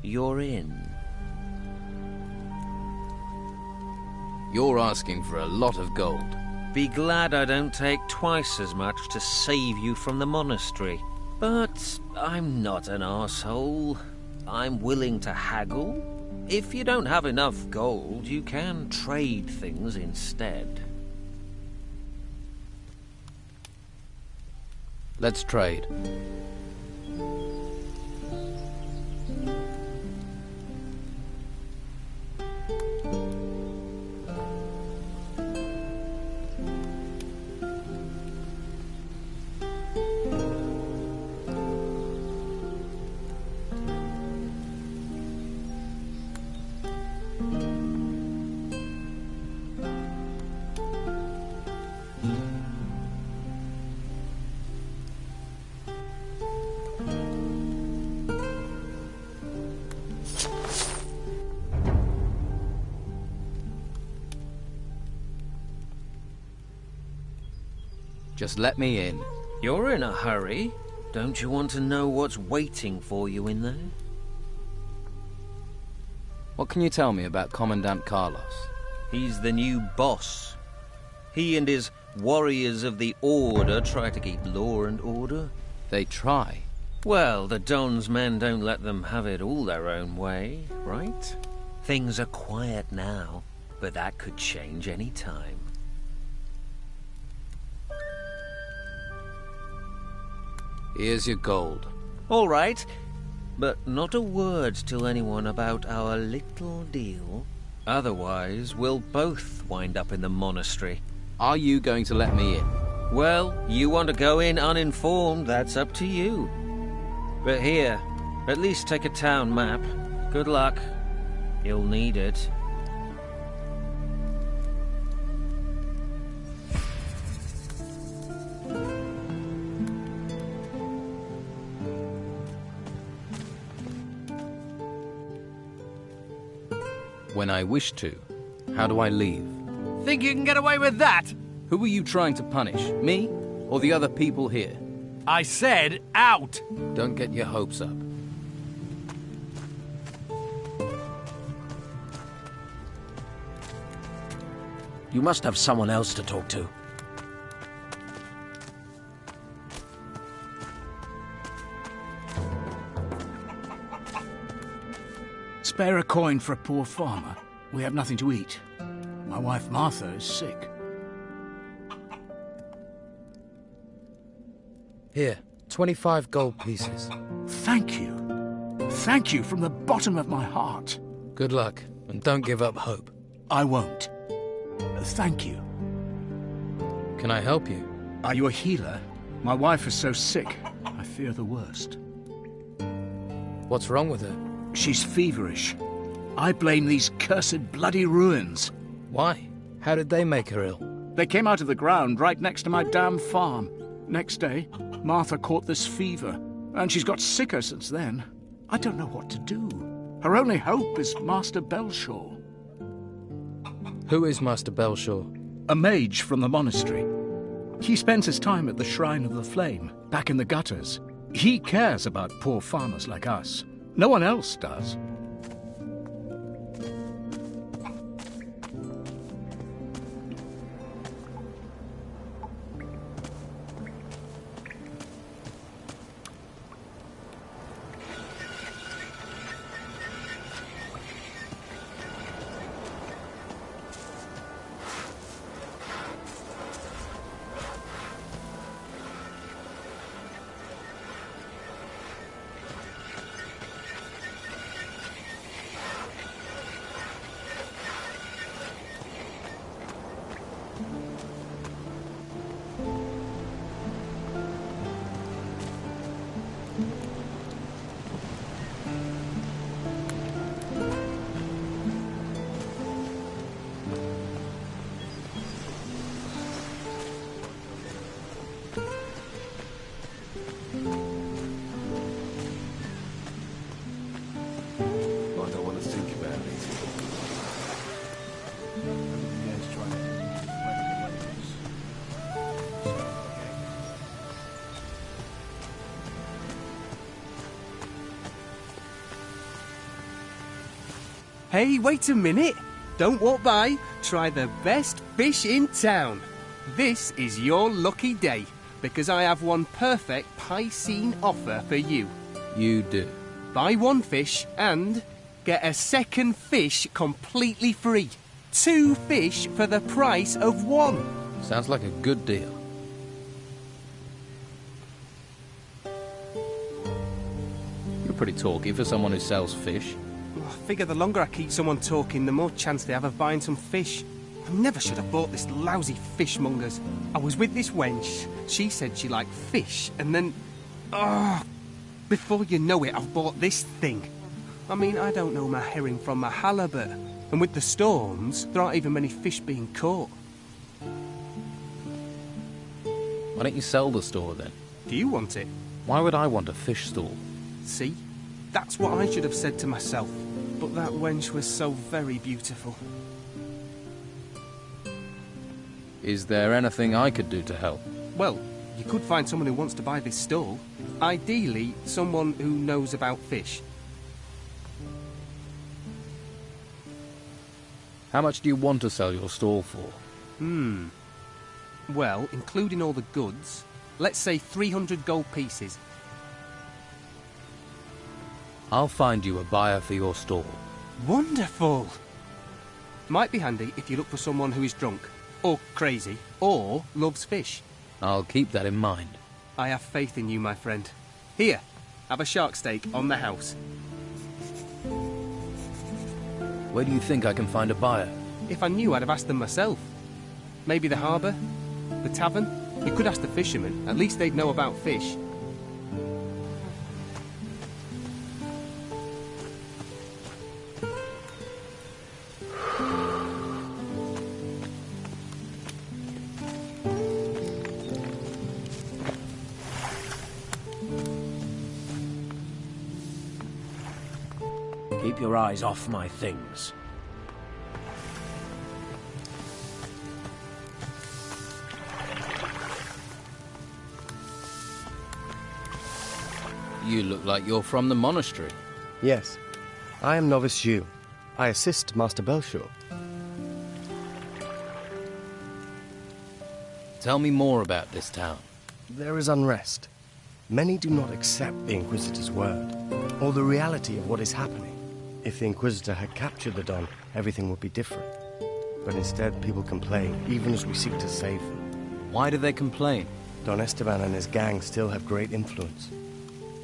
you're in. You're asking for a lot of gold. Be glad I don't take twice as much to save you from the monastery. But I'm not an arsehole. I'm willing to haggle. If you don't have enough gold, you can trade things instead. Let's trade. Just let me in. You're in a hurry. Don't you want to know what's waiting for you in there? What can you tell me about Commandant Carlos? He's the new boss. He and his warriors of the Order try to keep law and order. They try. Well, the Don's men don't let them have it all their own way, right? Things are quiet now, but that could change any time. Here's your gold. All right, but not a word to anyone about our little deal. Otherwise, we'll both wind up in the monastery. Are you going to let me in? Well, you want to go in uninformed, that's up to you. But here, at least take a town map. Good luck. You'll need it. When I wish to. How do I leave? Think you can get away with that? Who are you trying to punish? Me? Or the other people here? I said out! Don't get your hopes up. You must have someone else to talk to. Spare a coin for a poor farmer. We have nothing to eat. My wife Martha is sick. Here, 25 gold pieces. Thank you. Thank you from the bottom of my heart. Good luck, and don't give up hope. I won't. Thank you. Can I help you? Are you a healer? My wife is so sick. I fear the worst. What's wrong with her? She's feverish. I blame these cursed bloody ruins. Why? How did they make her ill? They came out of the ground right next to my damn farm. Next day, Martha caught this fever, and she's got sicker since then. I don't know what to do. Her only hope is Master Belshaw. Who is Master Belshaw? A mage from the monastery. He spends his time at the Shrine of the Flame, back in the gutters. He cares about poor farmers like us. No one else does. Hey, wait a minute. Don't walk by. Try the best fish in town. This is your lucky day, because I have one perfect Piscine offer for you. You do. Buy one fish and get a second fish completely free. 2 fish for the price of 1. Sounds like a good deal. You're pretty talky for someone who sells fish. I figure the longer I keep someone talking, the more chance they have of buying some fish. I never should have bought this lousy fishmonger's. I was with this wench. She said she liked fish, and then... before you know it, I've bought this thing. I mean, I don't know my herring from my halibut. And with the storms, there aren't even many fish being caught. Why don't you sell the store, then? Do you want it? Why would I want a fish stall? See? That's what I should have said to myself. But that wench was so very beautiful. Is there anything I could do to help? Well, you could find someone who wants to buy this stall. Ideally, someone who knows about fish. How much do you want to sell your stall for? Well, including all the goods, let's say 300 gold pieces. I'll find you a buyer for your stall. Wonderful! Might be handy if you look for someone who is drunk, or crazy, or loves fish. I'll keep that in mind. I have faith in you, my friend. Here, have a shark steak on the house. Where do you think I can find a buyer? If I knew, I'd have asked them myself. Maybe the harbour? The tavern? You could ask the fishermen. At least they'd know about fish. Keep your eyes off my things. You look like you're from the monastery. Yes. I am Novice Hugh. I assist Master Belshore. Tell me more about this town. There is unrest. Many do not accept the Inquisitor's word, or the reality of what is happening. If the Inquisitor had captured the Don, everything would be different. But instead, people complain, even as we seek to save them. Why do they complain? Don Esteban and his gang still have great influence.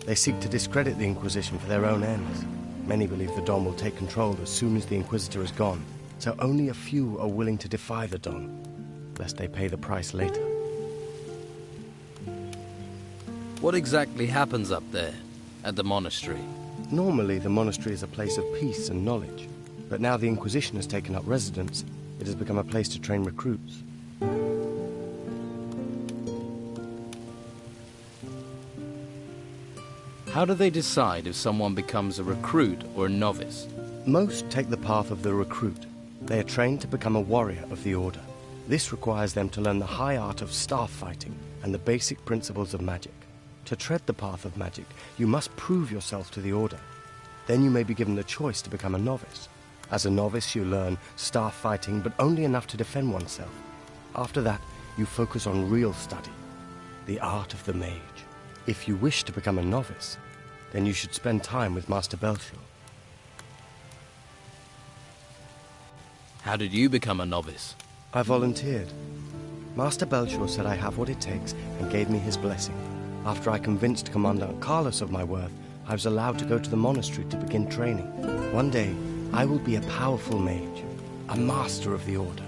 They seek to discredit the Inquisition for their own ends. Many believe the Don will take control as soon as the Inquisitor is gone, so only a few are willing to defy the Don, lest they pay the price later. What exactly happens up there, at the monastery? Normally, the monastery is a place of peace and knowledge, but now the Inquisition has taken up residence, it has become a place to train recruits. How do they decide if someone becomes a recruit or a novice? Most take the path of the recruit. They are trained to become a warrior of the Order. This requires them to learn the high art of staff fighting and the basic principles of magic. To tread the path of magic, you must prove yourself to the Order. Then you may be given the choice to become a novice. As a novice, you learn staff fighting, but only enough to defend oneself. After that, you focus on real study, the art of the mage. If you wish to become a novice, then you should spend time with Master Belshore. How did you become a novice? I volunteered. Master Belshore said I have what it takes and gave me his blessing. After I convinced Commandant Carlos of my worth, I was allowed to go to the monastery to begin training. One day, I will be a powerful mage, a master of the Order.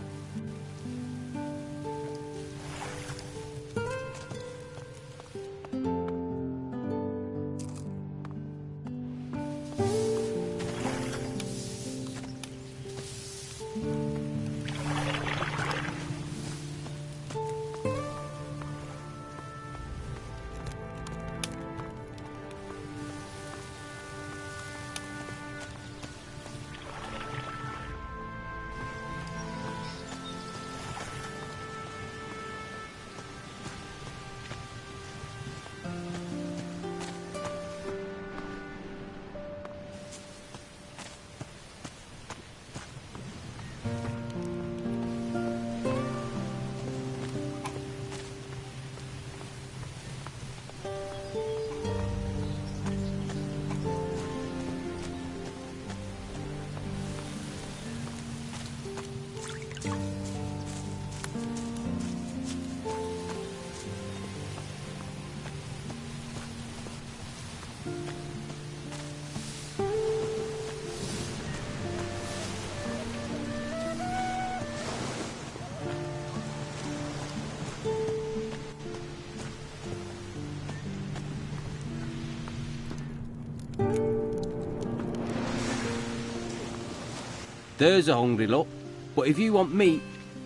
There's a hungry look. But if you want meat,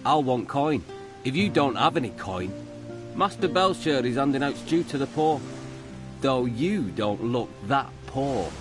I'll want coin. If you don't have any coin, Master Belshore is handing out stew to the poor. Though you don't look that poor.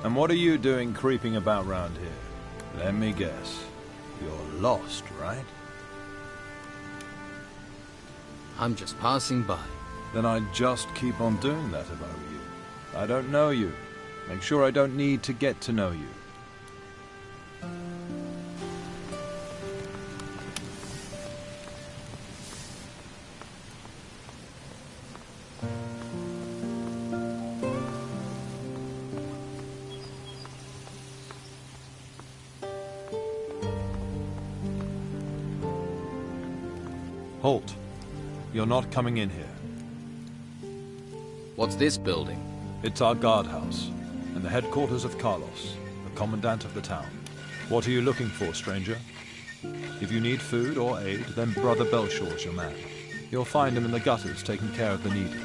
And what are you doing creeping about round here? Let me guess. You're lost, right? I'm just passing by. Then I'd just keep on doing that if I were you. I don't know you. Make sure I don't need to get to know you. Halt. You're not coming in here. What's this building? It's our guardhouse, and the headquarters of Carlos, the commandant of the town. What are you looking for, stranger? If you need food or aid, then Brother Belshaw's your man. You'll find him in the gutters taking care of the needy.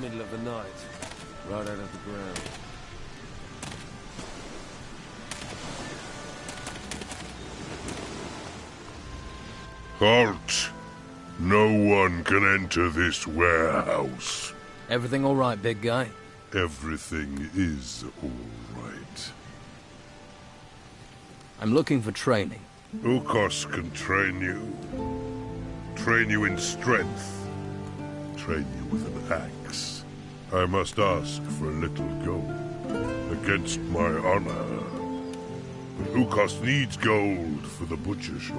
Middle of the night, right out of the ground. Halt! No one can enter this warehouse. Everything all right, big guy? Everything is all right. I'm looking for training. Ukos can train you. Train you in strength. Train you with an axe. I must ask for a little gold, against my honor. But Ukos needs gold for the butcher shop.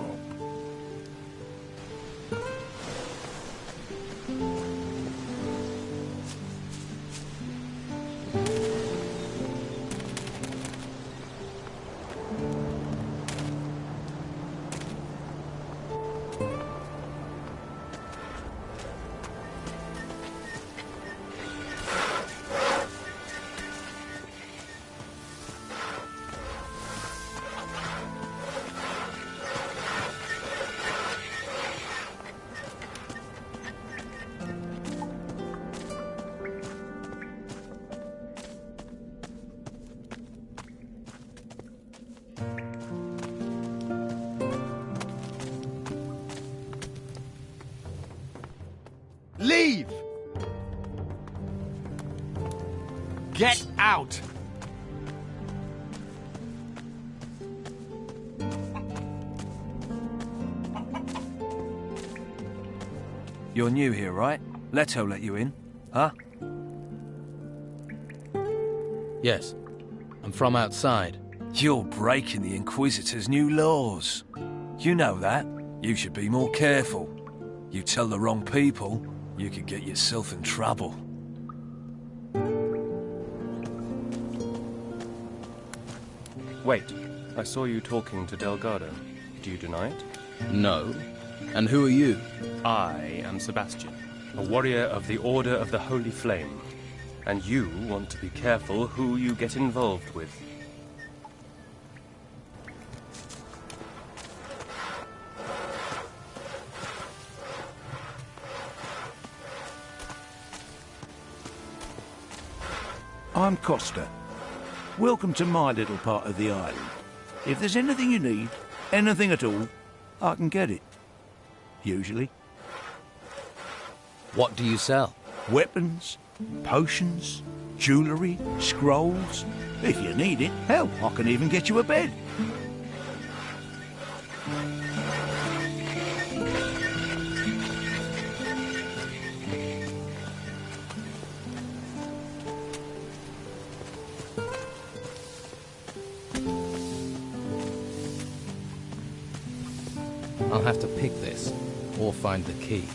Leave! Get out! You're new here, right? Leto let you in, huh? Yes. I'm from outside. You're breaking the Inquisitor's new laws. You know that. You should be more careful. You tell the wrong people, you could get yourself in trouble. Wait, I saw you talking to Delgado. Do you deny it? No. And who are you? I am Sebastian, a warrior of the Order of the Holy Flame. And you want to be careful who you get involved with. I'm Costa. Welcome to my little part of the island. If there's anything you need, anything at all, I can get it. Usually. What do you sell? Weapons, potions, jewellery, scrolls. If you need it, hell, I can even get you a bed. I'll have to pick this, or find the key.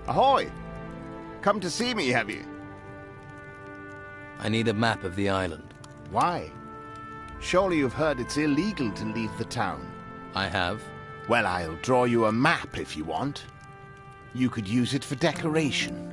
Ahoy! Come to see me, have you? I need a map of the island. Why? Surely you've heard it's illegal to leave the town. I have. Well, I'll draw you a map if you want. You could use it for decoration.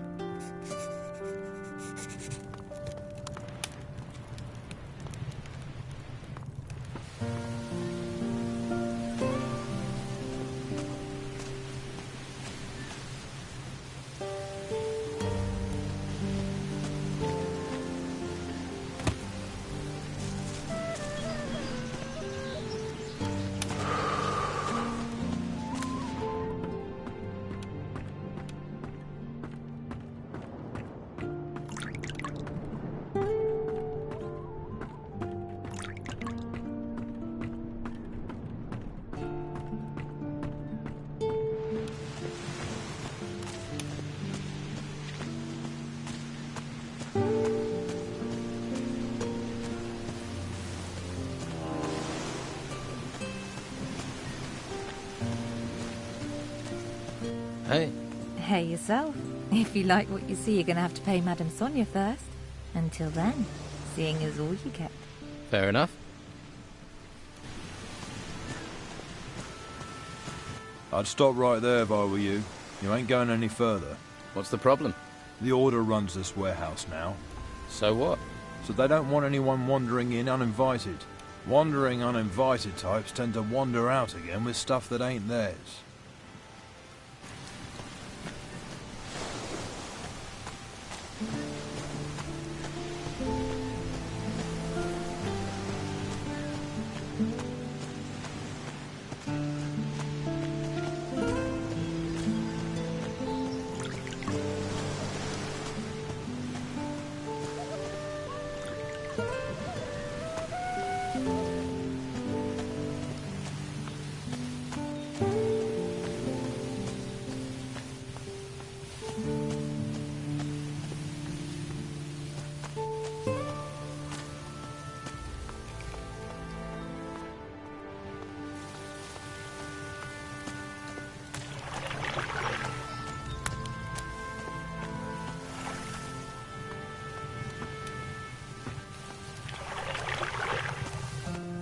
Hey. Hey yourself. If you like what you see, you're going to have to pay Madame Sonia first. Until then, seeing is all you get. Fair enough. I'd stop right there if I were you. You ain't going any further. What's the problem? The Order runs this warehouse now. So what? So they don't want anyone wandering in uninvited. Wandering uninvited types tend to wander out again with stuff that ain't theirs.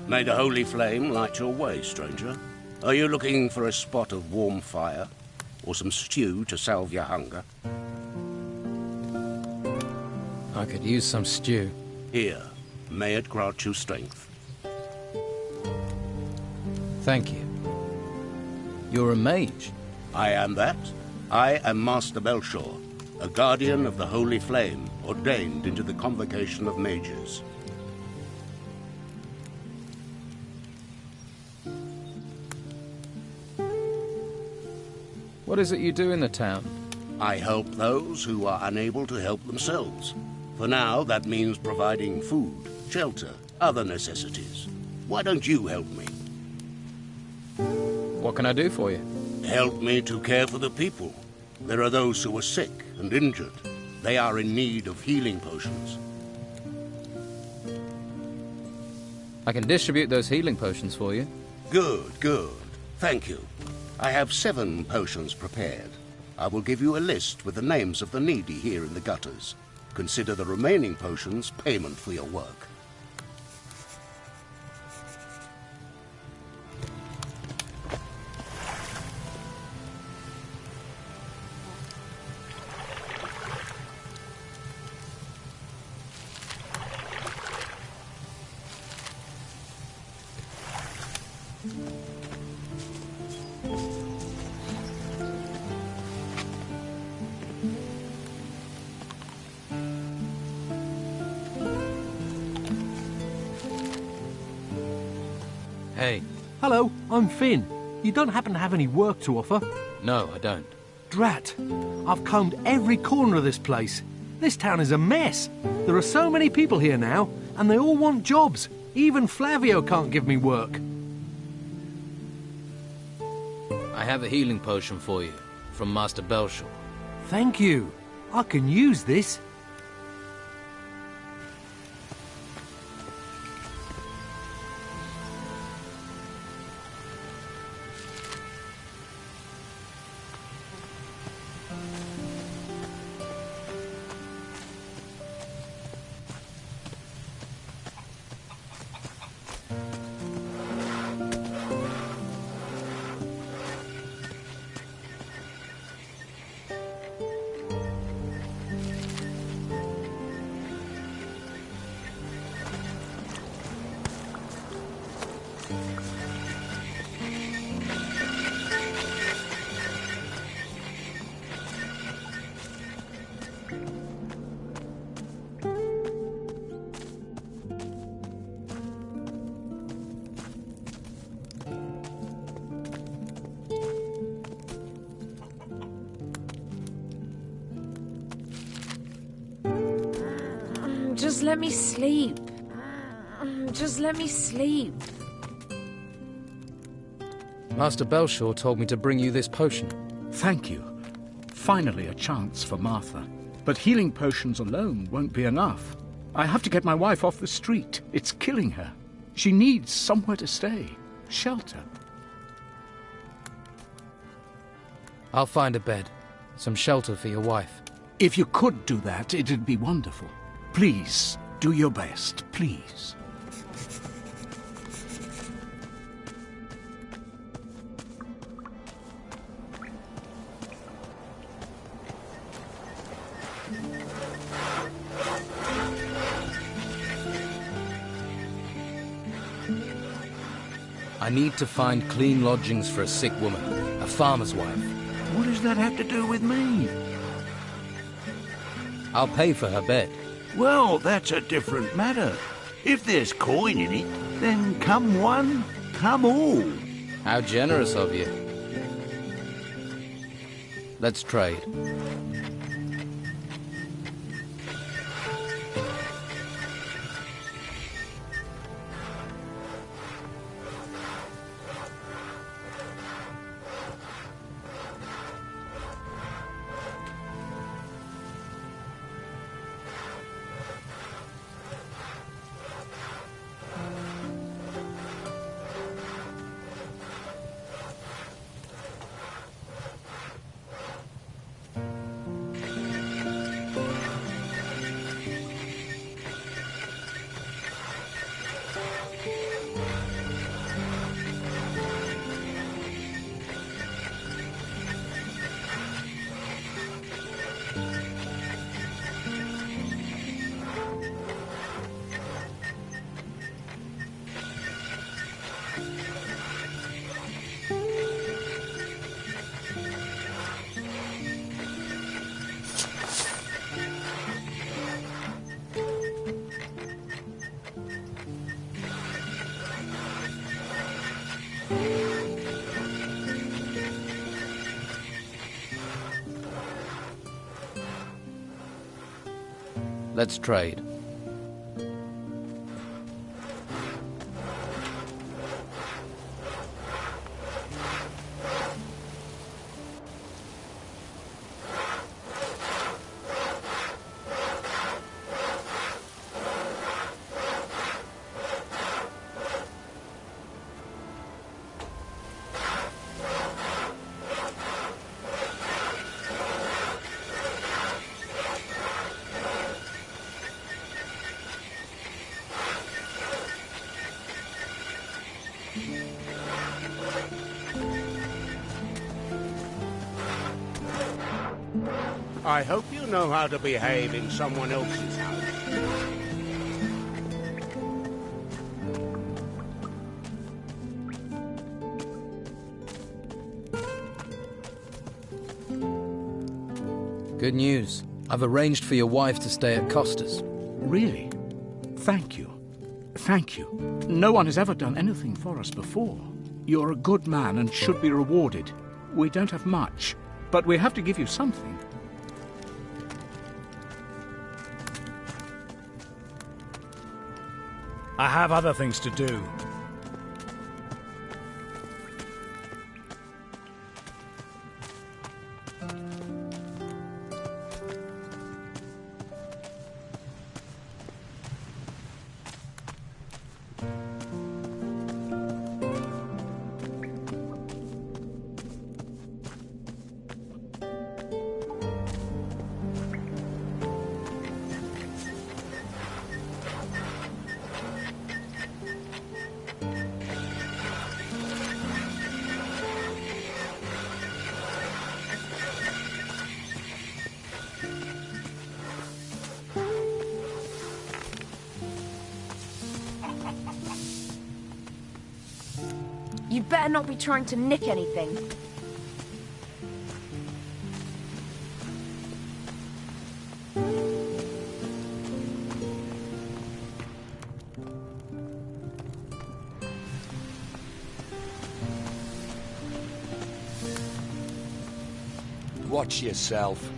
May the holy flame light your way, stranger. Are you looking for a spot of warm fire? Or some stew to salve your hunger? I could use some stew. Here, may it grant you strength. Thank you. You're a mage. I am that. I am Master Belshore, a guardian of the holy flame, ordained into the convocation of mages. What is it you do in the town? I help those who are unable to help themselves. For now, that means providing food, shelter, other necessities. Why don't you help me? What can I do for you? Help me to care for the people. There are those who are sick and injured. They are in need of healing potions. I can distribute those healing potions for you. Good, good. Thank you. I have 7 potions prepared. I will give you a list with the names of the needy here in the gutters. Consider the remaining potions payment for your work. Hey. Hello, I'm Finn. You don't happen to have any work to offer? No, I don't. Drat. I've combed every corner of this place. This town is a mess. There are so many people here now, and they all want jobs. Even Flavio can't give me work. I have a healing potion for you, from Master Belshore. Thank you. I can use this. Just let me sleep. Just let me sleep. Master Belshore told me to bring you this potion. Thank you. Finally a chance for Martha. But healing potions alone won't be enough. I have to get my wife off the street. It's killing her. She needs somewhere to stay. Shelter. I'll find a bed. Some shelter for your wife. If you could do that, it'd be wonderful. Please, do your best. Please. I need to find clean lodgings for a sick woman, a farmer's wife. What does that have to do with me? I'll pay for her bed. Well, that's a different matter. If there's coin in it, then come one, come all. How generous of you. Let's trade. Let's trade. I hope you know how to behave in someone else's house. Good news. I've arranged for your wife to stay at Costa's. Really? Thank you. Thank you. No one has ever done anything for us before. You're a good man and should be rewarded. We don't have much, but we have to give you something. I have other things to do. You better not be trying to nick anything. Watch yourself.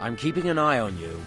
I'm keeping an eye on you.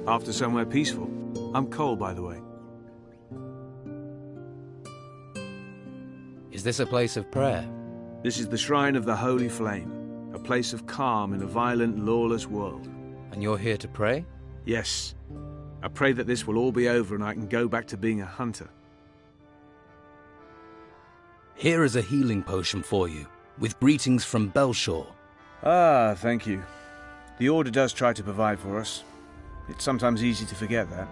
After somewhere peaceful. I'm Cole, by the way. Is this a place of prayer? This is the Shrine of the Holy Flame, a place of calm in a violent, lawless world. And you're here to pray? Yes. I pray that this will all be over and I can go back to being a hunter. Here is a healing potion for you, with greetings from Belshore. Ah, thank you. The Order does try to provide for us. It's sometimes easy to forget that.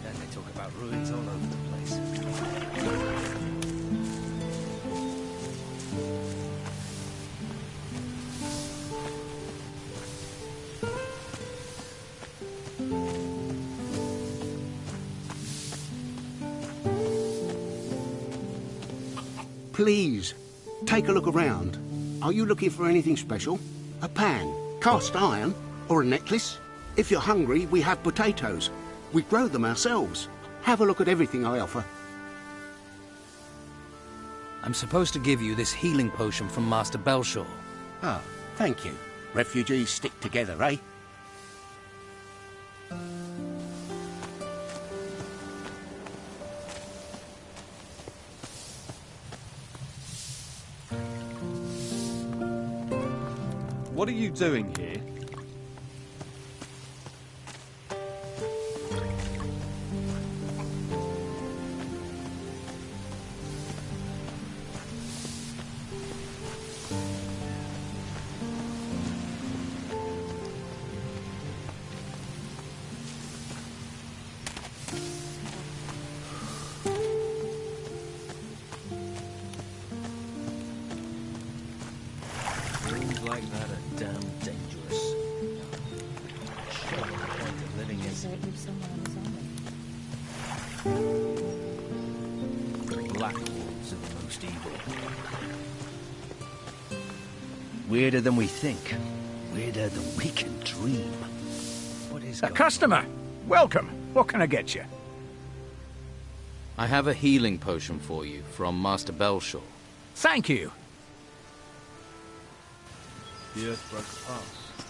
And they talk about ruins all over the place. Please, take a look around. Are you looking for anything special? A pan, cast iron, or a necklace? If you're hungry, we have potatoes. We grow them ourselves. Have a look at everything I offer. I'm supposed to give you this healing potion from Master Belshore. Ah, thank you. Refugees stick together, eh? What are you doing here? Rooms like that are damn dangerous. Sure, the point of living is... So it lives somewhere on his own. Black wolves are the most evil. Weirder than we think. Weirder than we can dream. What is A customer! Welcome. What can I get you? I have a healing potion for you from Master Belshore. Thank you. The earth broke apart,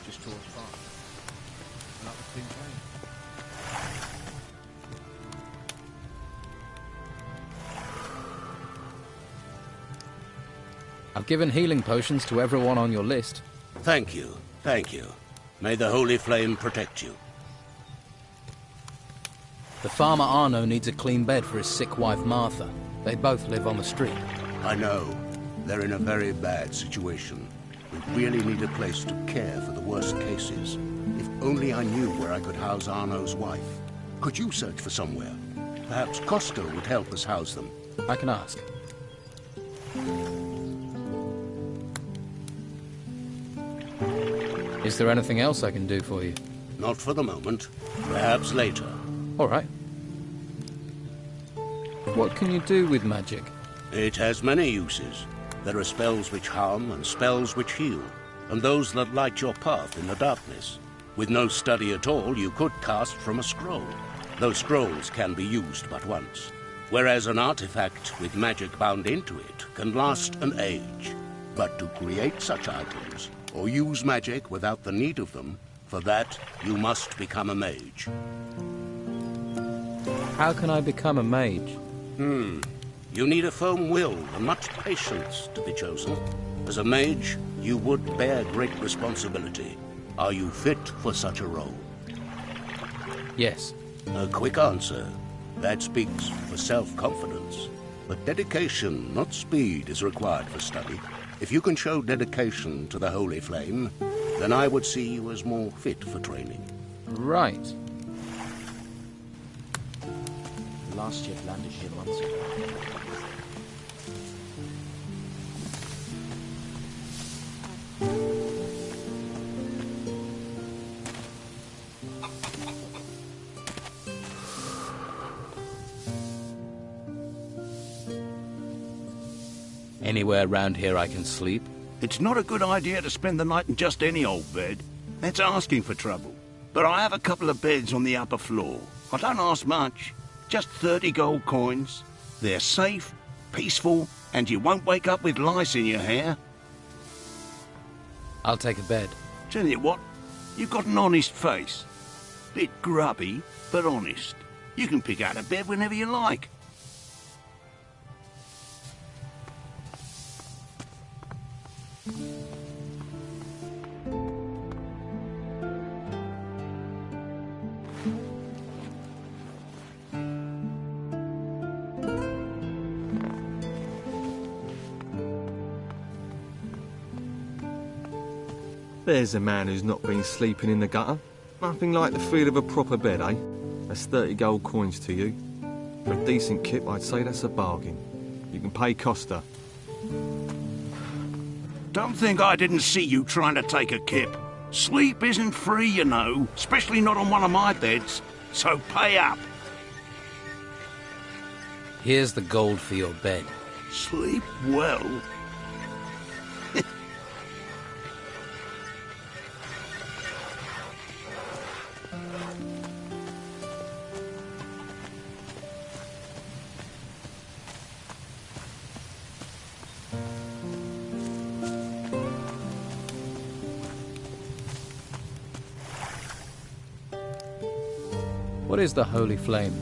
just tore apart. And up the thing came. I've given healing potions to everyone on your list. Thank you. Thank you. May the Holy Flame protect you. The farmer Arno needs a clean bed for his sick wife Martha. They both live on the street. I know. They're in a very bad situation. We really need a place to care for the worst cases. If only I knew where I could house Arno's wife. Could you search for somewhere? Perhaps Costa would help us house them. I can ask. Is there anything else I can do for you? Not for the moment. Perhaps later. All right. What can you do with magic? It has many uses. There are spells which harm and spells which heal, and those that light your path in the darkness. With no study at all, you could cast from a scroll. Those scrolls can be used but once, whereas an artifact with magic bound into it can last an age. But to create such items, or use magic without the need of them, for that you must become a mage. How can I become a mage? You need a firm will and much patience to be chosen. As a mage, you would bear great responsibility. Are you fit for such a role? Yes. A quick answer. That speaks for self-confidence. But dedication, not speed, is required for study. If you can show dedication to the Holy Flame, then I would see you as more fit for training. Right. The last ship landed here months ago. Anywhere around here I can sleep? It's not a good idea to spend the night in just any old bed. That's asking for trouble. But I have a couple of beds on the upper floor. I don't ask much. Just 30 gold coins. They're safe, peaceful, and you won't wake up with lice in your hair. I'll take a bed. Tell you what, you've got an honest face. Bit grubby, but honest. You can pick out a bed whenever you like. There's a man who's not been sleeping in the gutter. Nothing like the feel of a proper bed, eh? That's 30 gold coins to you. For a decent kip, I'd say that's a bargain. You can pay Costa. Don't think I didn't see you trying to take a kip. Sleep isn't free, you know, especially not on one of my beds. So pay up. Here's the gold for your bed. Sleep well. What is the Holy Flame?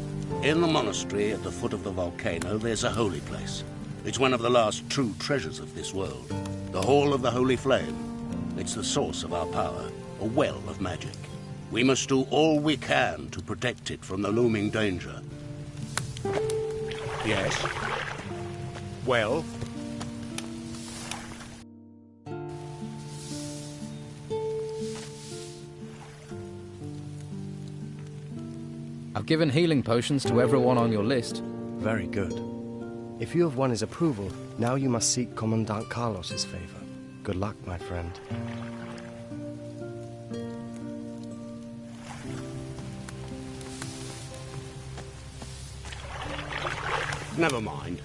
In the monastery at the foot of the volcano, there's a holy place. It's one of the last true treasures of this world. The Hall of the Holy Flame. It's the source of our power, a well of magic. We must do all we can to protect it from the looming danger. Yes? Well? I've given healing potions to everyone on your list. Very good. If you have won his approval, now you must seek Commandant Carlos's favor. Good luck, my friend. Never mind.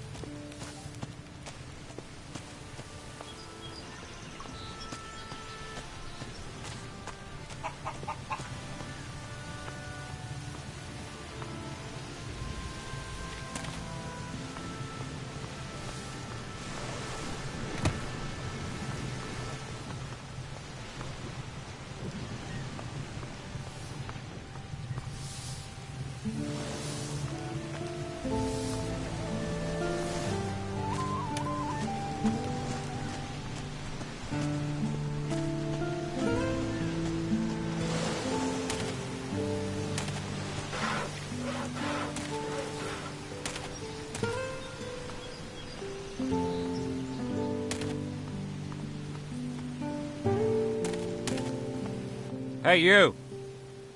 Hey, you!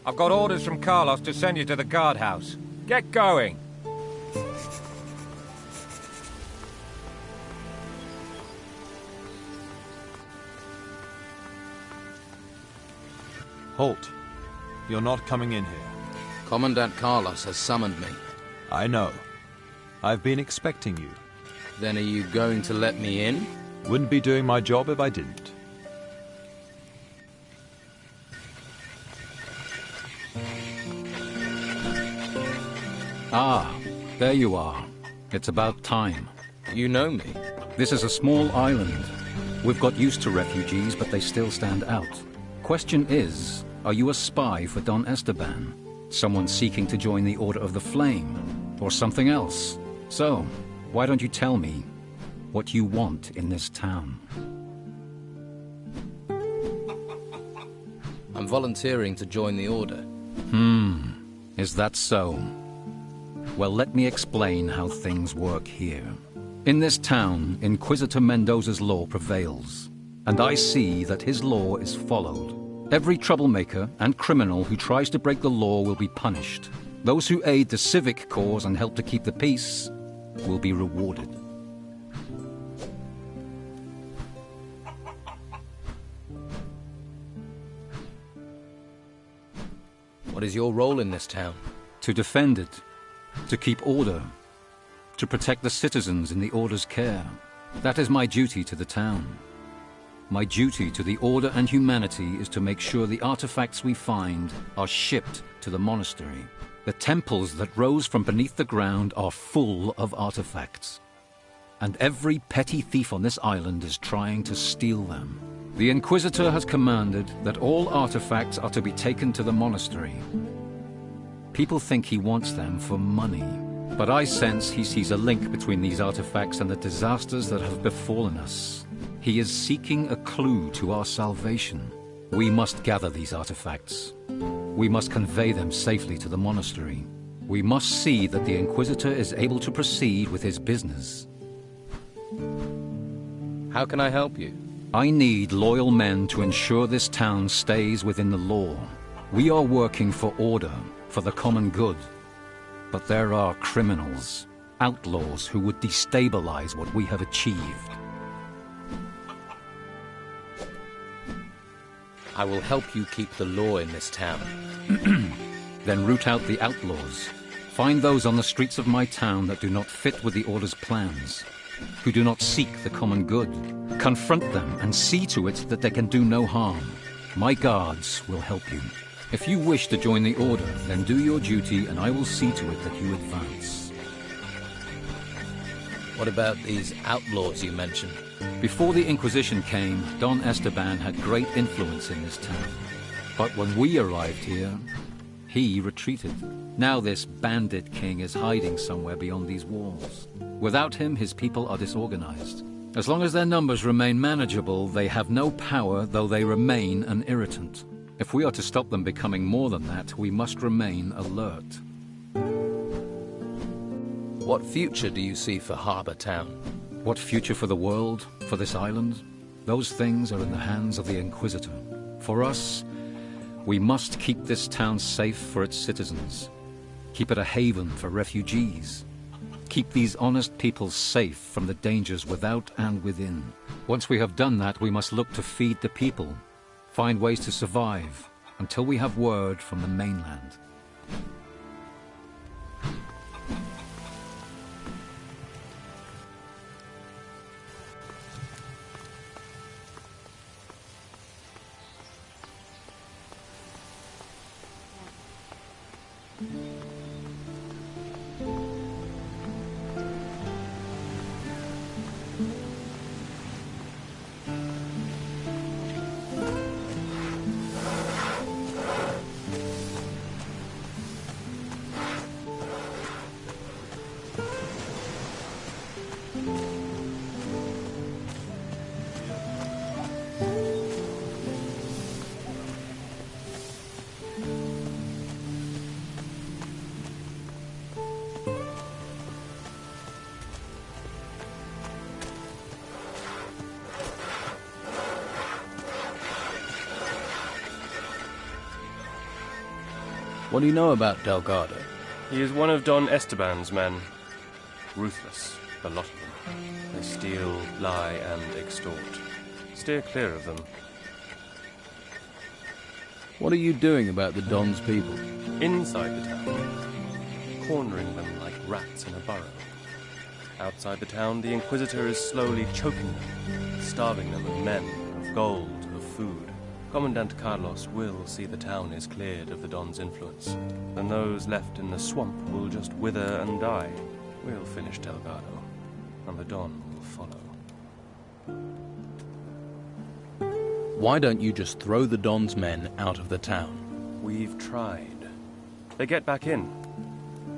I've got orders from Carlos to send you to the guardhouse. Get going! Halt. You're not coming in here. Commandant Carlos has summoned me. I know. I've been expecting you. Then are you going to let me in? Wouldn't be doing my job if I didn't. Ah, there you are. It's about time. You know me. This is a small island. We've got used to refugees, but they still stand out. Question is, are you a spy for Don Esteban? Someone seeking to join the Order of the Flame? Or something else? So, why don't you tell me what you want in this town? I'm volunteering to join the Order. Is that so? Well, let me explain how things work here. In this town, Inquisitor Mendoza's law prevails, and I see that his law is followed. Every troublemaker and criminal who tries to break the law will be punished. Those who aid the civic cause and help to keep the peace will be rewarded. What is your role in this town? To defend it, to keep order, to protect the citizens in the Order's care. That is my duty to the town. My duty to the Order and humanity is to make sure the artifacts we find are shipped to the monastery. The temples that rose from beneath the ground are full of artifacts. And every petty thief on this island is trying to steal them. The Inquisitor has commanded that all artifacts are to be taken to the monastery. People think he wants them for money, but I sense he sees a link between these artifacts and the disasters that have befallen us. He is seeking a clue to our salvation. We must gather these artifacts. We must convey them safely to the monastery. We must see that the Inquisitor is able to proceed with his business. How can I help you? I need loyal men to ensure this town stays within the law. We are working for order, for the common good. But there are criminals, outlaws who would destabilize what we have achieved. I will help you keep the law in this town. Then root out the outlaws. Find those on the streets of my town that do not fit with the Order's plans, who do not seek the common good. Confront them and see to it that they can do no harm. My guards will help you. If you wish to join the Order, then do your duty and I will see to it that you advance. What about these outlaws you mentioned? Before the Inquisition came, Don Esteban had great influence in this town. But when we arrived here, he retreated. Now this bandit king is hiding somewhere beyond these walls. Without him, his people are disorganized. As long as their numbers remain manageable, they have no power, though they remain an irritant. If we are to stop them becoming more than that, we must remain alert. What future do you see for Harbour Town? What future for the world, for this island? Those things are in the hands of the Inquisitor. For us, we must keep this town safe for its citizens. Keep it a haven for refugees. Keep these honest people safe from the dangers without and within. Once we have done that, we must look to feed the people, find ways to survive, until we have word from the mainland. What do you know about Delgado? He is one of Don Esteban's men. Ruthless, a lot of them. They steal, lie, and extort. Steer clear of them. What are you doing about the Don's people? Inside the town, cornering them like rats in a burrow. Outside the town, the Inquisitor is slowly choking them, starving them of men, of gold, of food. Commandant Carlos will see the town is cleared of the Don's influence, and those left in the swamp will just wither and die. We'll finish Delgado, and the Don will follow. Why don't you just throw the Don's men out of the town? We've tried. They get back in.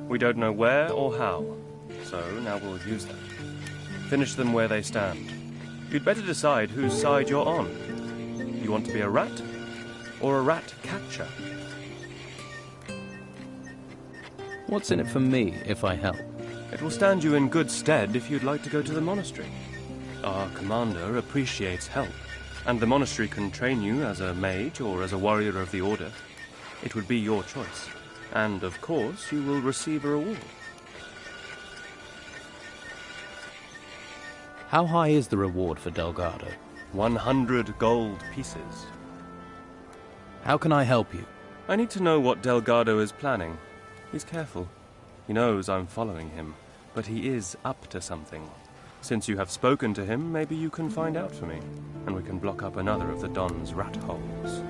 We don't know where or how, so now we'll use them. Finish them where they stand. You'd better decide whose side you're on. You want to be a rat, or a rat catcher? What's in it for me if I help? It will stand you in good stead if you'd like to go to the monastery. Our commander appreciates help, and the monastery can train you as a mage or as a warrior of the Order. It would be your choice. And, of course, you will receive a reward. How high is the reward for Delgado? 100 gold pieces. How can I help you? I need to know what Delgado is planning. He's careful. He knows I'm following him, but he is up to something. Since you have spoken to him, maybe you can find out for me, and we can block up another of the Don's rat holes.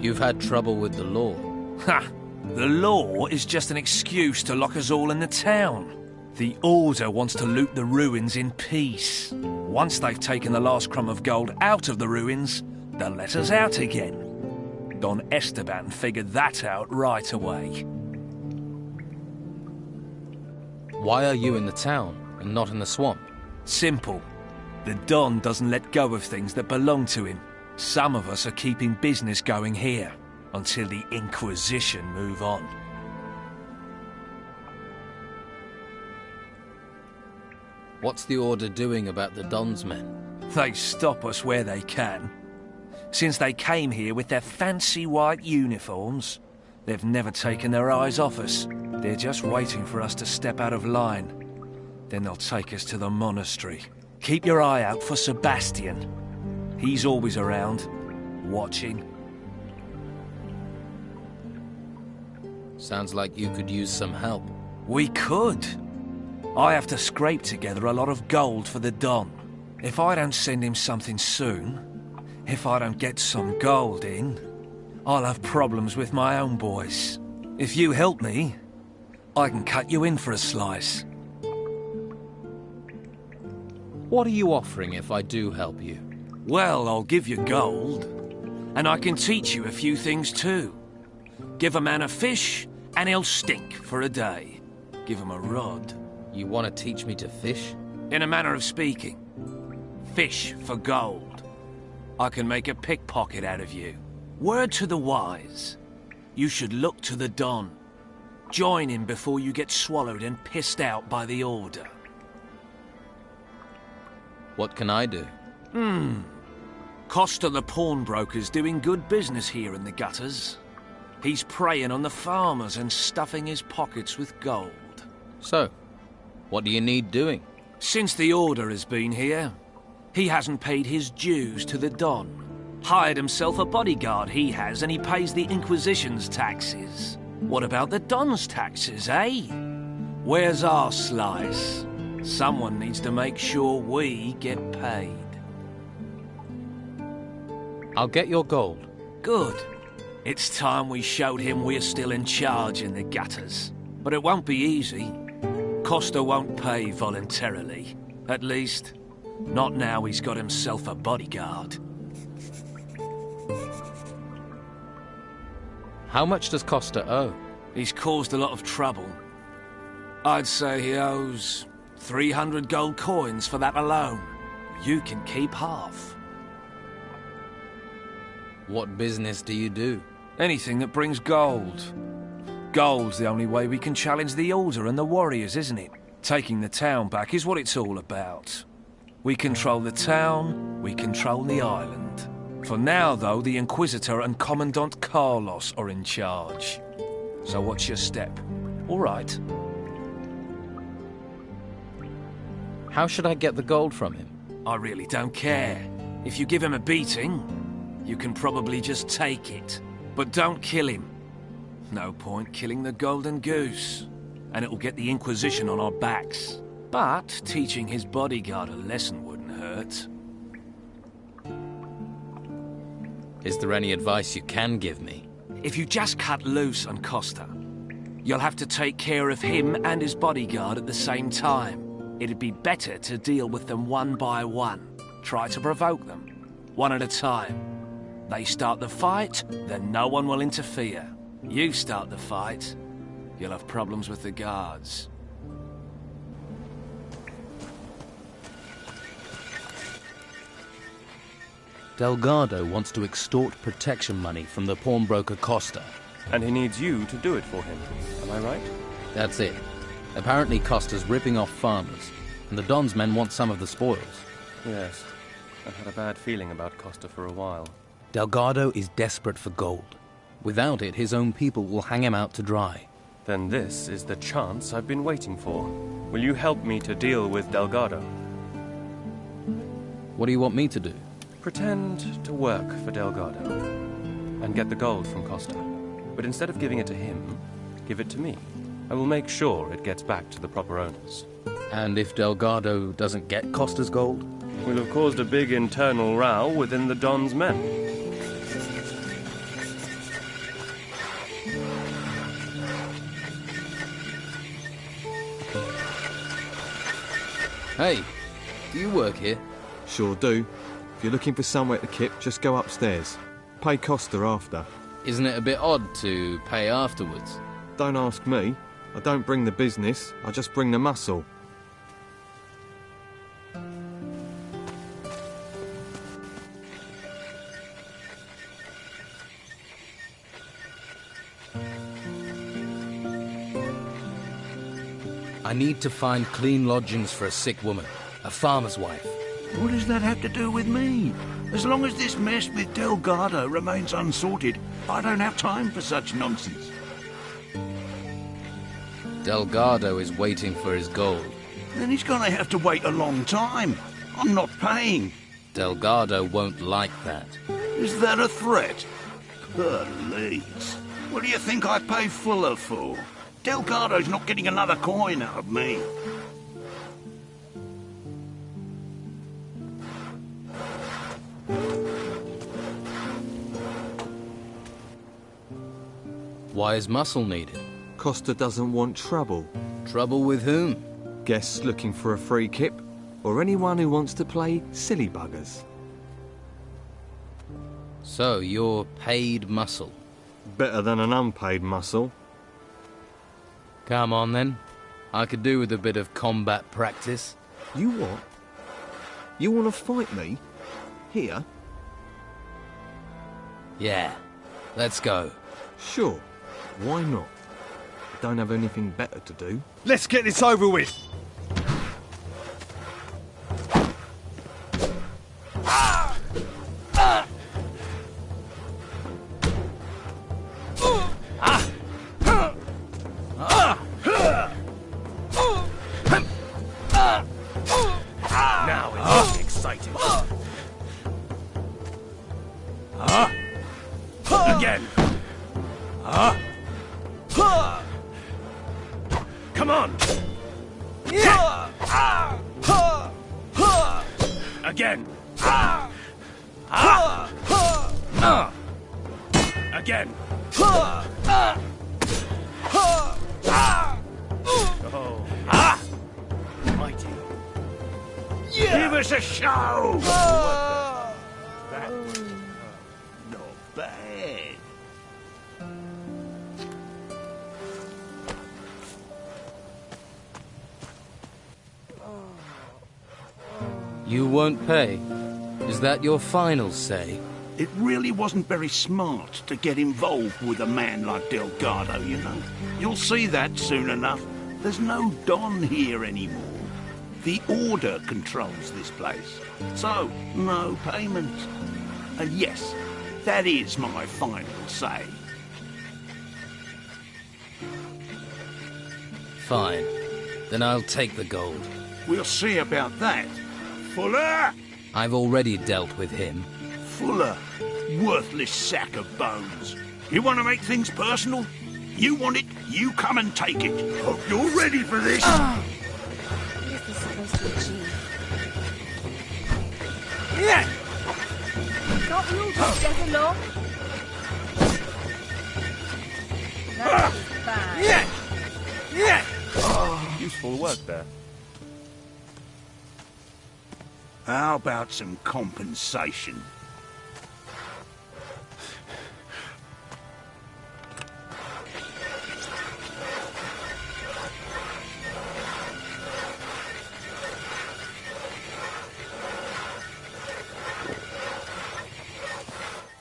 You've had trouble with the law. Ha! The law is just an excuse to lock us all in the town. The Order wants to loot the ruins in peace. Once they've taken the last crumb of gold out of the ruins, they'll let us out again. Don Esteban figured that out right away. Why are you in the town and not in the swamp? Simple. The Don doesn't let go of things that belong to him. Some of us are keeping business going here until the Inquisition move on. What's the Order doing about the Don's men? They stop us where they can. Since they came here with their fancy white uniforms, they've never taken their eyes off us. They're just waiting for us to step out of line. Then they'll take us to the monastery. Keep your eye out for Sebastian. He's always around, watching. Sounds like you could use some help. We could. I have to scrape together a lot of gold for the Don. If I don't send him something soon, if I don't get some gold in, I'll have problems with my own boys. If you help me, I can cut you in for a slice. What are you offering if I do help you? Well, I'll give you gold, and I can teach you a few things too. Give a man a fish, and he'll stink for a day. Give him a rod. You want to teach me to fish? In a manner of speaking. Fish for gold. I can make a pickpocket out of you. Word to the wise. You should look to the Don. Join him before you get swallowed and pissed out by the Order. What can I do? Costa the pawnbroker's doing good business here in the gutters. He's preying on the farmers and stuffing his pockets with gold. So, what do you need doing? Since the Order has been here, he hasn't paid his dues to the Don. Hired himself a bodyguard, he has, and he pays the Inquisition's taxes. What about the Don's taxes, eh? Where's our slice? Someone needs to make sure we get paid. I'll get your gold. Good. It's time we showed him we're still in charge in the gutters. But it won't be easy. Costa won't pay voluntarily. At least, not now he's got himself a bodyguard. How much does Costa owe? He's caused a lot of trouble. I'd say he owes 300 gold coins for that alone. You can keep half. What business do you do? Anything that brings gold. Gold's the only way we can challenge the Order and the warriors, isn't it? Taking the town back is what it's all about. We control the town, we control the island. For now, though, the Inquisitor and Commandant Carlos are in charge. So what's your step? All right. How should I get the gold from him? I really don't care. If you give him a beating, you can probably just take it. But don't kill him. No point killing the golden goose. And it'll get the Inquisition on our backs. But teaching his bodyguard a lesson wouldn't hurt. Is there any advice you can give me? If you just cut loose on Costa, you'll have to take care of him and his bodyguard at the same time. It'd be better to deal with them one by one. Try to provoke them, one at a time. They start the fight, then no one will interfere. You start the fight, you'll have problems with the guards. Delgado wants to extort protection money from the pawnbroker Costa. And he needs you to do it for him. Am I right? That's it. Apparently Costa's ripping off farmers, and the Don's men want some of the spoils. Yes. I've had a bad feeling about Costa for a while. Delgado is desperate for gold. Without it, his own people will hang him out to dry. Then this is the chance I've been waiting for. Will you help me to deal with Delgado? What do you want me to do? Pretend to work for Delgado and get the gold from Costa. But instead of giving it to him, give it to me. I will make sure it gets back to the proper owners. And if Delgado doesn't get Costa's gold? We'll have caused a big internal row within the Don's men. Hey, do you work here? Sure do. If you're looking for somewhere to kip, just go upstairs. Pay Costa after. Isn't it a bit odd to pay afterwards? Don't ask me. I don't bring the business, I just bring the muscle. I need to find clean lodgings for a sick woman, a farmer's wife. What does that have to do with me? As long as this mess with Delgado remains unsorted, I don't have time for such nonsense. Delgado is waiting for his gold. Then he's gonna have to wait a long time. I'm not paying. Delgado won't like that. Is that a threat? Please. What do you think I pay Fuller for? Delgado's not getting another coin out of me. Why is muscle needed? Costa doesn't want trouble. Trouble with whom? Guests looking for a free kip, or anyone who wants to play silly buggers. So, you're paid muscle. Better than an unpaid muscle. Come on, then. I could do with a bit of combat practice. You what? You want to fight me? Here? Yeah. Let's go. Sure. Why not? I don't have anything better to do. Let's get this over with! Now it's exciting. Again. Come on. Again. Again. Oh. Mighty. Give us a show! That was not bad. You won't pay? Is that your final say? It really wasn't very smart to get involved with a man like Delgado, you know. You'll see that soon enough. There's no Don here anymore. The Order controls this place. So, no payment. And yes, that is my final say. Fine. Then I'll take the gold. We'll see about that. Fuller! I've already dealt with him. Fuller, worthless sack of bones. You want to make things personal? You want it, you come and take it. Hope you're ready for this. What is this supposed to achieve? Yeah. Can't we all just get along? That is bad. Yeah. Useful work there. How about some compensation?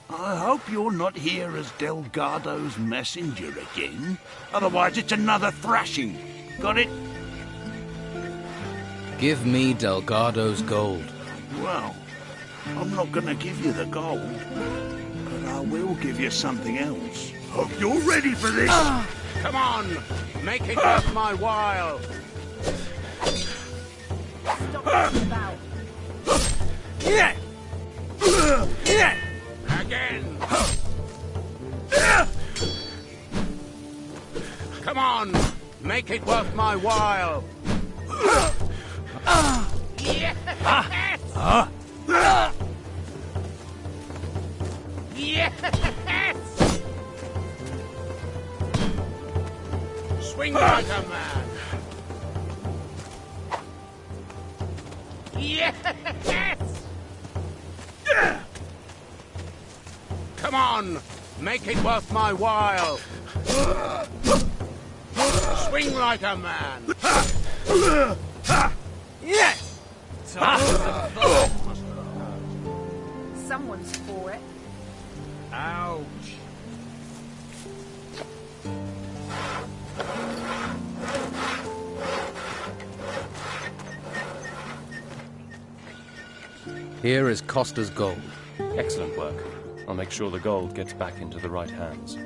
I hope you're not here as Delgado's messenger again. Otherwise it's another thrashing. Got it? Give me Delgado's gold. Well, I'm not gonna give you the gold, but I will give you something else. Hope you're ready for this! Come on! Make it worth my while! Stop messing about. Yeah! Again! Come on! Make it worth my while! Yes! Yes! Swing like a man! Yes! Come on! Make it worth my while! Swing like a man! Yes! Someone's for it. Ouch! Here is Costa's gold. Excellent work. I'll make sure the gold gets back into the right hands.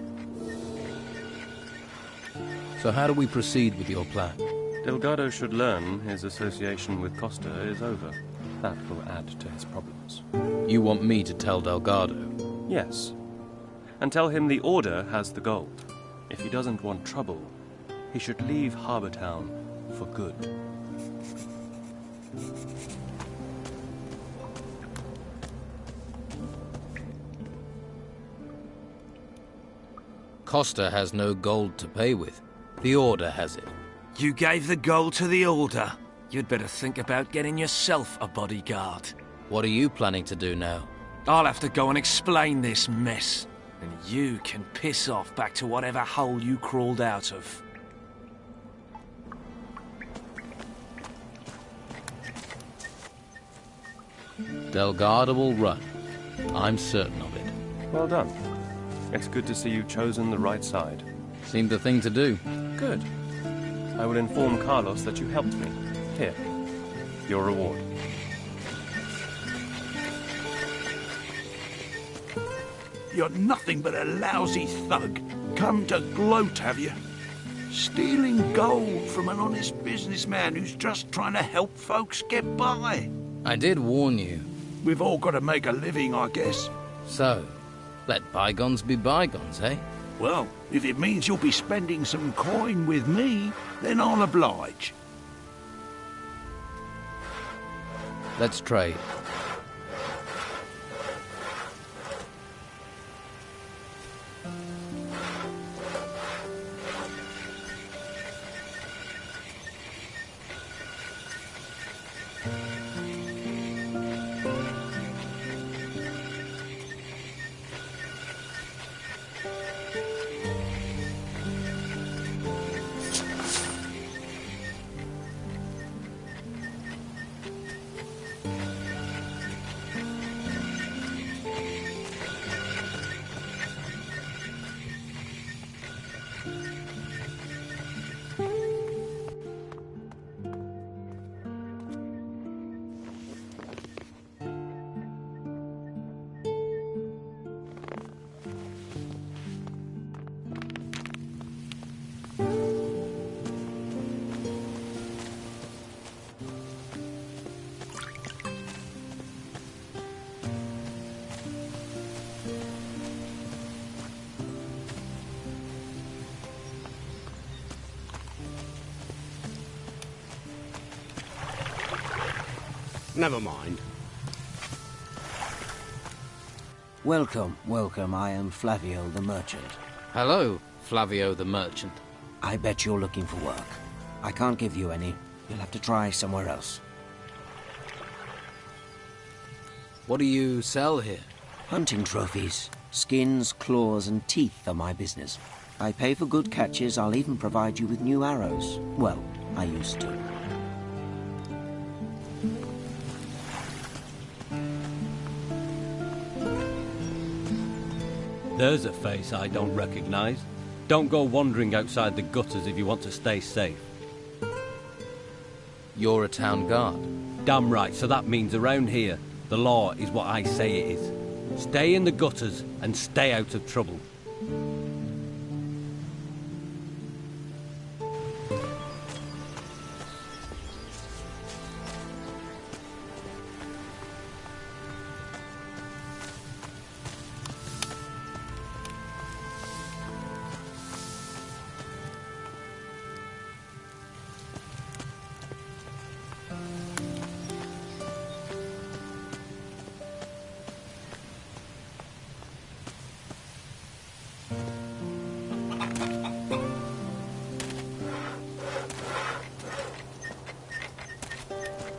So how do we proceed with your plan? Delgado should learn his association with Costa is over. That will add to his problems. You want me to tell Delgado? Yes. And tell him the Order has the gold. If he doesn't want trouble, he should leave Harbour Town for good. Costa has no gold to pay with. The Order has it. You gave the gold to the Order. You'd better think about getting yourself a bodyguard. What are you planning to do now? I'll have to go and explain this mess. And you can piss off back to whatever hole you crawled out of. Delgado will run. I'm certain of it. Well done. It's good to see you've chosen the right side. Seemed the thing to do. Good. I will inform Carlos that you helped me. Here, your reward. You're nothing but a lousy thug. Come to gloat, have you? Stealing gold from an honest businessman who's just trying to help folks get by. I did warn you. We've all got to make a living, I guess. So, let bygones be bygones, eh? Well, if it means you'll be spending some coin with me, then I'll oblige. Let's trade. Never mind. Welcome, welcome. I am Flavio the merchant. Hello, Flavio the merchant. I bet you're looking for work. I can't give you any. You'll have to try somewhere else. What do you sell here? Hunting trophies. Skins, claws, and teeth are my business. I pay for good catches. I'll even provide you with new arrows. Well, I used to. There's a face I don't recognize. Don't go wandering outside the gutters if you want to stay safe. You're a town guard. Damn right, so that means around here, the law is what I say it is. Stay in the gutters and stay out of trouble.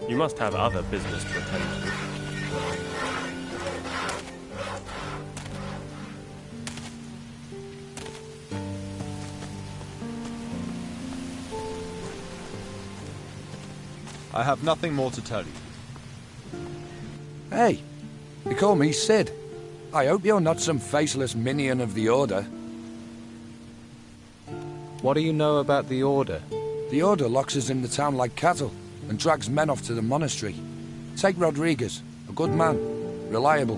You must have other business to attend to. I have nothing more to tell you. Hey, you call me Sid. I hope you're not some faceless minion of the Order. What do you know about the Order? The Order locks us in the town like cattle and drags men off to the monastery. Take Rodriguez, a good man, reliable.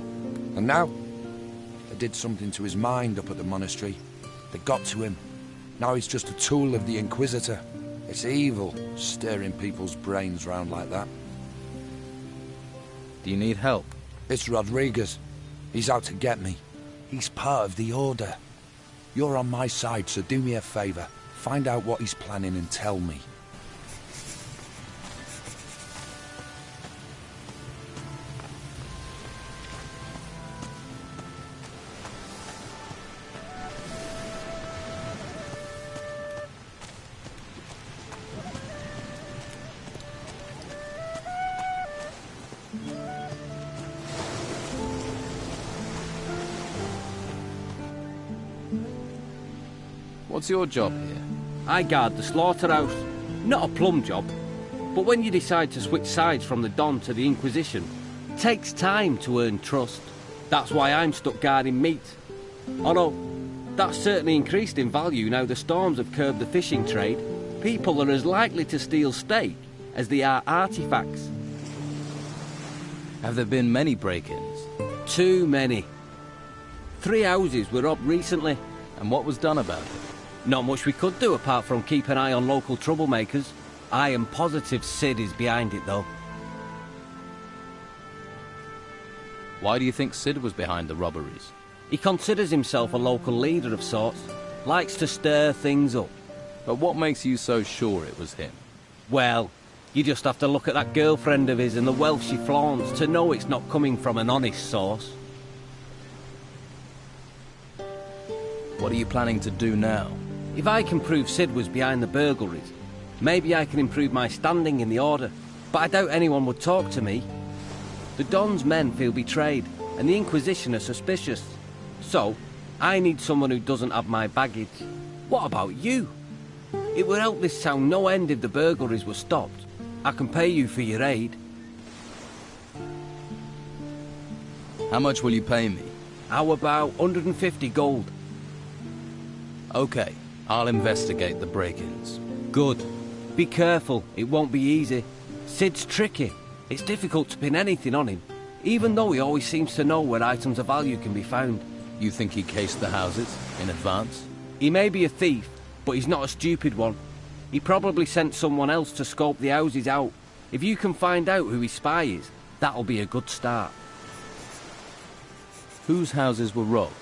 And now, they did something to his mind up at the monastery. They got to him. Now he's just a tool of the Inquisitor. It's evil, stirring people's brains round like that. Do you need help? It's Rodriguez. He's out to get me. He's part of the Order. You're on my side, so do me a favour. Find out what he's planning and tell me. What's your job here? I guard the slaughterhouse. Not a plum job. But when you decide to switch sides from the Don to the Inquisition, it takes time to earn trust. That's why I'm stuck guarding meat. Although, that's certainly increased in value now the storms have curbed the fishing trade. People are as likely to steal steak as they are artifacts. Have there been many break-ins? Too many. 3 houses were robbed recently. And what was done about it? Not much we could do apart from keep an eye on local troublemakers. I am positive Sid is behind it, though. Why do you think Sid was behind the robberies? He considers himself a local leader of sorts. Likes to stir things up. But what makes you so sure it was him? Well, you just have to look at that girlfriend of his and the wealth she flaunts to know it's not coming from an honest source. What are you planning to do now? If I can prove Sid was behind the burglaries, maybe I can improve my standing in the Order. But I doubt anyone would talk to me. The Don's men feel betrayed, and the Inquisition are suspicious. So, I need someone who doesn't have my baggage. What about you? It would help this town no end if the burglaries were stopped. I can pay you for your aid. How much will you pay me? How about 150 gold? Okay, I'll investigate the break-ins. Good. Be careful, it won't be easy. Sid's tricky. It's difficult to pin anything on him, even though he always seems to know where items of value can be found. You think he cased the houses in advance? He may be a thief, but he's not a stupid one. He probably sent someone else to scope the houses out. If you can find out who his spy is, that'll be a good start. Whose houses were robbed?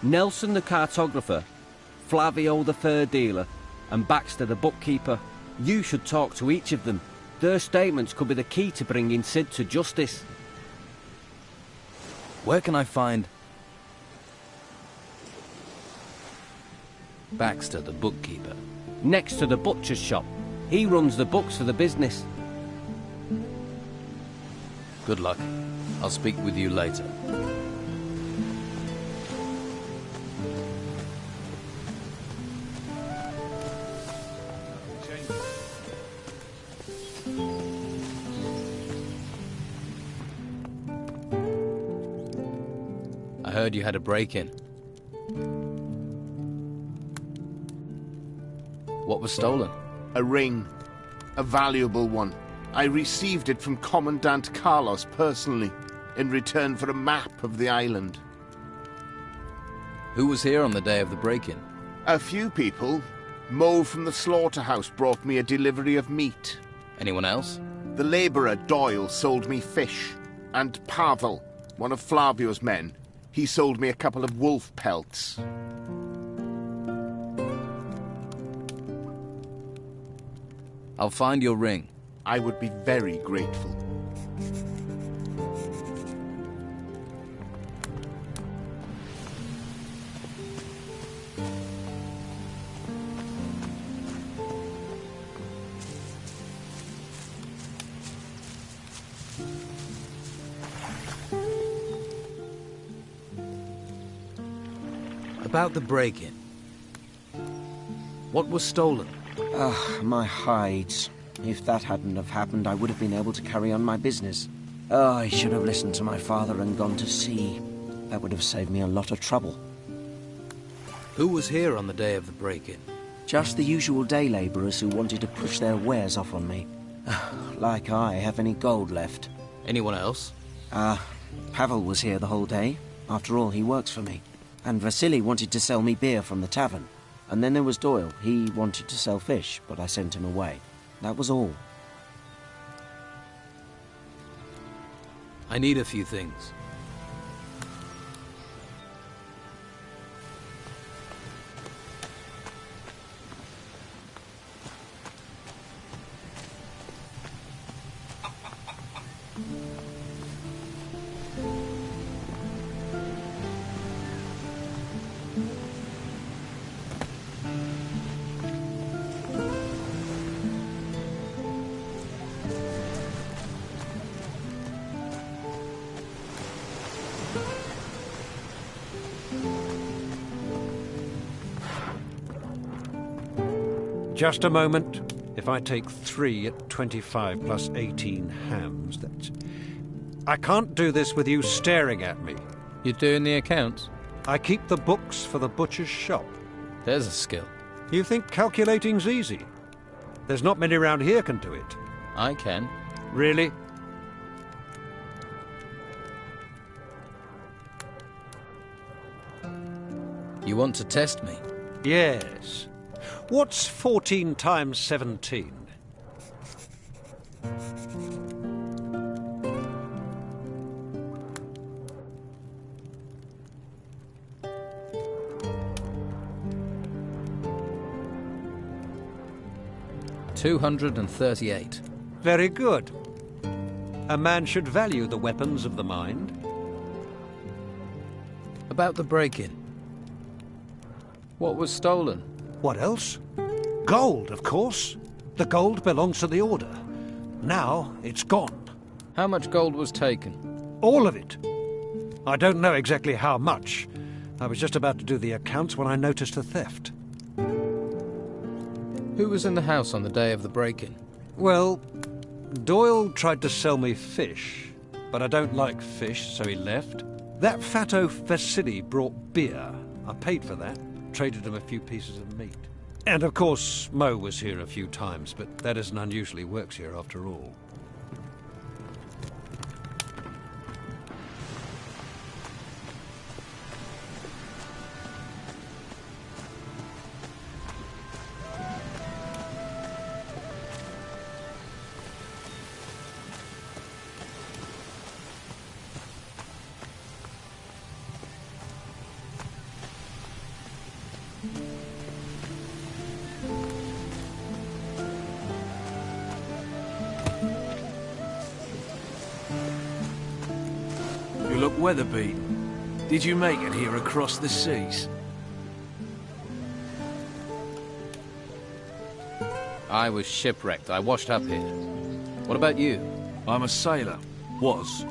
Nelson the cartographer, Flavio the fur dealer, and Baxter the bookkeeper. You should talk to each of them. Their statements could be the key to bringing Sid to justice. Where can I find Baxter, the bookkeeper? Next to the butcher's shop. He runs the books for the business. Good luck. I'll speak with you later. I heard you had a break-in. What was stolen? A ring. A valuable one. I received it from Commandant Carlos personally, in return for a map of the island. Who was here on the day of the break-in? A few people. Mo from the slaughterhouse brought me a delivery of meat. Anyone else? The labourer Doyle sold me fish. And Pavel, one of Flavio's men, he sold me a couple of wolf pelts. I'll find your ring. I would be very grateful. About the break-in. What was stolen? My hides. If that hadn't have happened, I would have been able to carry on my business. I should have listened to my father and gone to sea. That would have saved me a lot of trouble. Who was here on the day of the break-in? Just the usual day labourers who wanted to push their wares off on me. Like I have any gold left. Anyone else? Pavel was here the whole day. After all, he works for me. And Vasily wanted to sell me beer from the tavern. And then there was Doyle. He wanted to sell fish, but I sent him away. That was all. I need a few things. Just a moment. If I take 3 at 25 plus 18 hams, that's... I can't do this with you staring at me. You're doing the accounts? I keep the books for the butcher's shop. There's a skill. You think calculating's easy? There's not many around here can do it. I can. Really? You want to test me? Yes. What's 14 times 17? $238. Very good. A man should value the weapons of the mind. About the break-in. What was stolen? What else? Gold, of course. The gold belongs to the Order. Now it's gone. How much gold was taken? All of it. I don't know exactly how much. I was just about to do the accounts when I noticed a theft. Who was in the house on the day of the break-in? Well, Doyle tried to sell me fish, but I don't like fish, so he left. That fatto Vasily brought beer. I paid for that, traded him a few pieces of meat. And of course, Mo was here a few times, but that isn't unusual. He works here after all. weather-beaten. Did you make it here across the seas? I was shipwrecked. I washed up here. What about you? I'm a sailor. Was.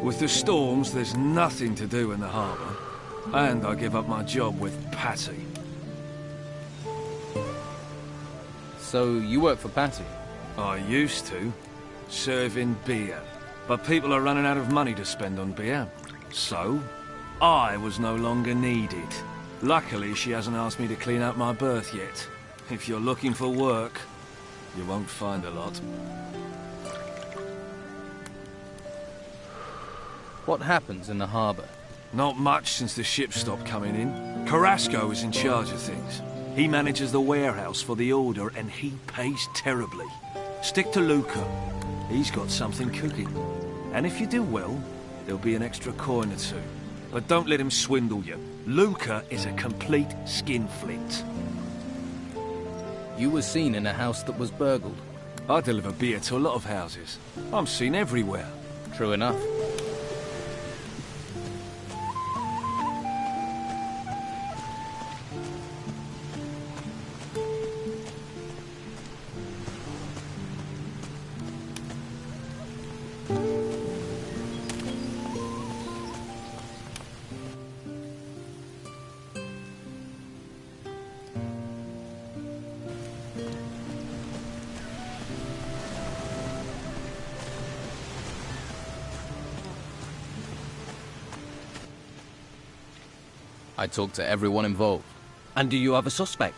With the storms, there's nothing to do in the harbour. And I give up my job with Patty. So you work for Patty? I used to. Serving beer. But people are running out of money to spend on beer. So, I was no longer needed. Luckily, she hasn't asked me to clean out my berth yet. If you're looking for work, you won't find a lot. What happens in the harbour? Not much since the ships stopped coming in. Carrasco is in charge of things. He manages the warehouse for the Order, and he pays terribly. Stick to Luca. He's got something cooking. And if you do well, there'll be an extra coin or two. But don't let him swindle you. Luca is a complete skinflint. You were seen in a house that was burgled. I deliver beer to a lot of houses. I'm seen everywhere. True enough. I talked to everyone involved. And do you have a suspect?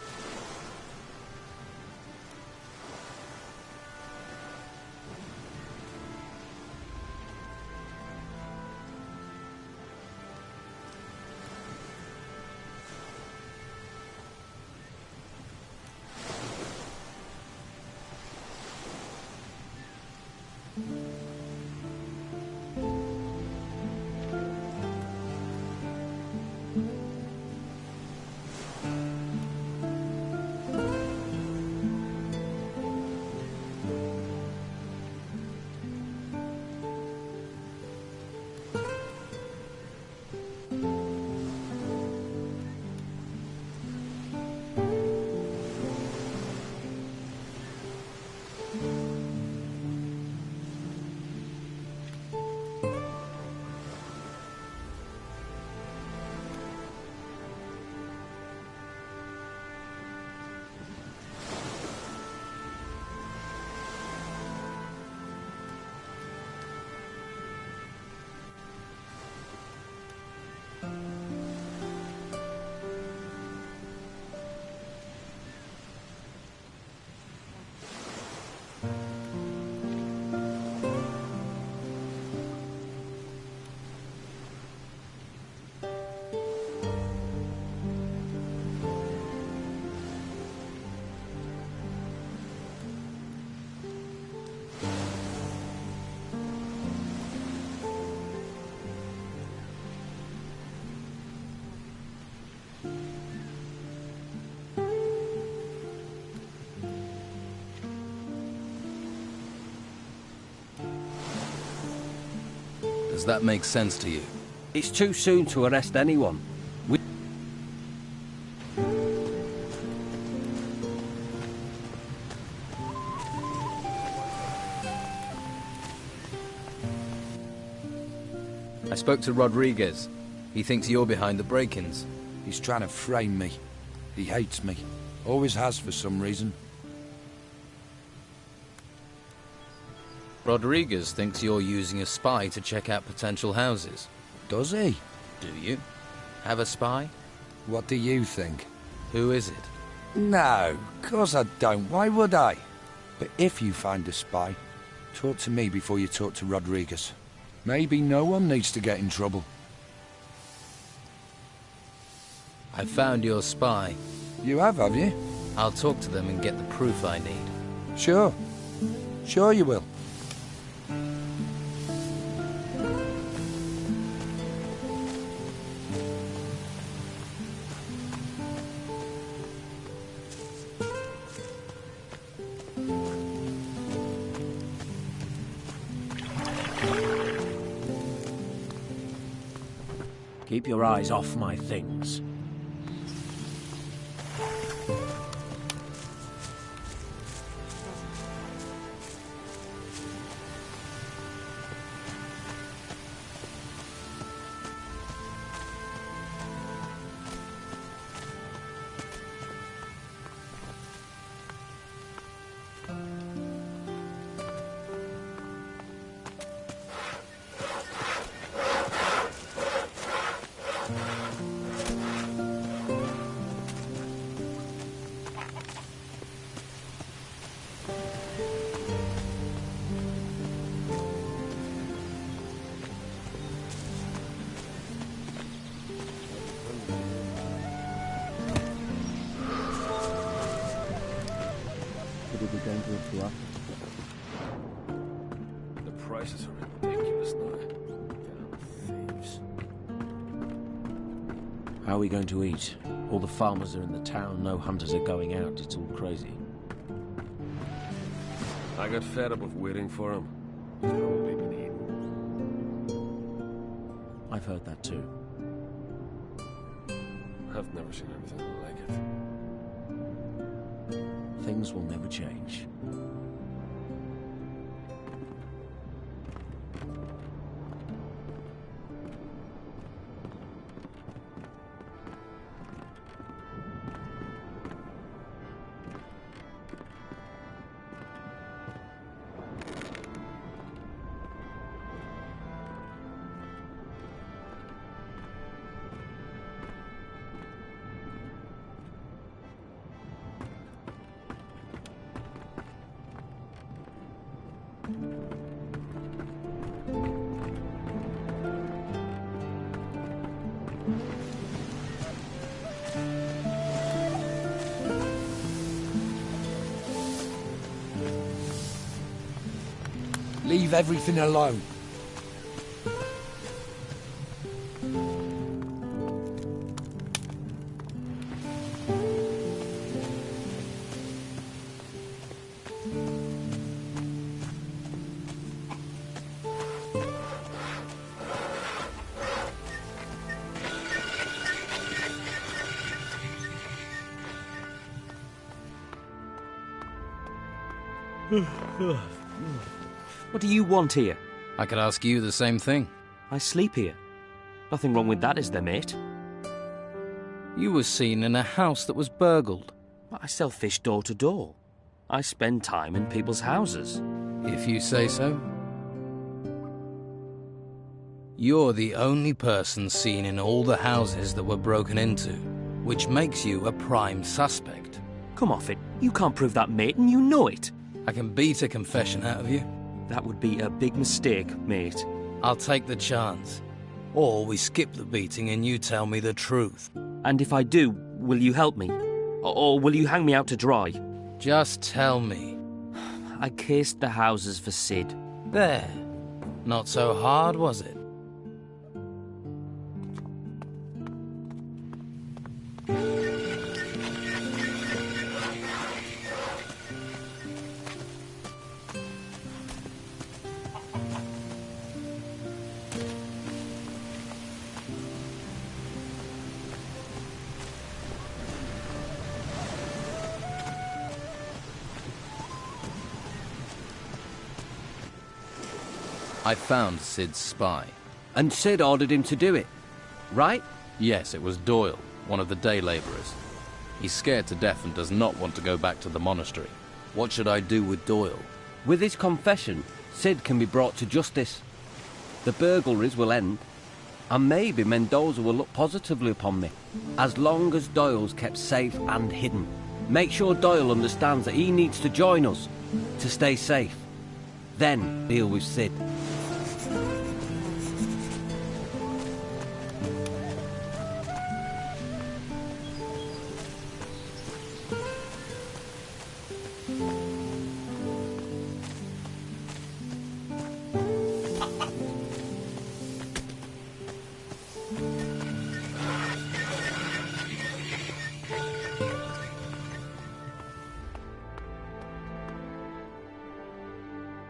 Does that make sense to you? It's too soon to arrest anyone. I spoke to Rodriguez. He thinks you're behind the break-ins. He's trying to frame me. He hates me. Always has for some reason. Rodriguez thinks you're using a spy to check out potential houses. Does he? Do you? Have a spy? What do you think? Who is it? No, of course I don't. Why would I? But if you find a spy, talk to me before you talk to Rodriguez. Maybe no one needs to get in trouble. I found your spy. You have you? I'll talk to them and get the proof I need. Sure. Sure you will. Keep your eyes off my things. The prices are ridiculous now. Damn thieves. How are we going to eat? All the farmers are in the town, no hunters are going out. It's all crazy. I got fed up of waiting for him. He's probably been eaten. I've heard that too. I've never seen anything like it. Things will never change. Leave everything alone. What do you want here? I could ask you the same thing. I sleep here. Nothing wrong with that, is there, mate? You were seen in a house that was burgled. I sell fish door to door. I spend time in people's houses. If you say so. You're the only person seen in all the houses that were broken into, which makes you a prime suspect. Come off it. You can't prove that, mate, and you know it. I can beat a confession out of you. That would be a big mistake, mate. I'll take the chance. Or we skip the beating and you tell me the truth. And if I do, will you help me? Or will you hang me out to dry? Just tell me. I cased the houses for Sid. There. Not so hard, was it? I found Sid's spy. And Sid ordered him to do it, right? Yes, it was Doyle, one of the day labourers. He's scared to death and does not want to go back to the monastery. What should I do with Doyle? With his confession, Sid can be brought to justice. The burglaries will end, and maybe Mendoza will look positively upon me, as long as Doyle's kept safe and hidden. Make sure Doyle understands that he needs to join us to stay safe. Then deal with Sid.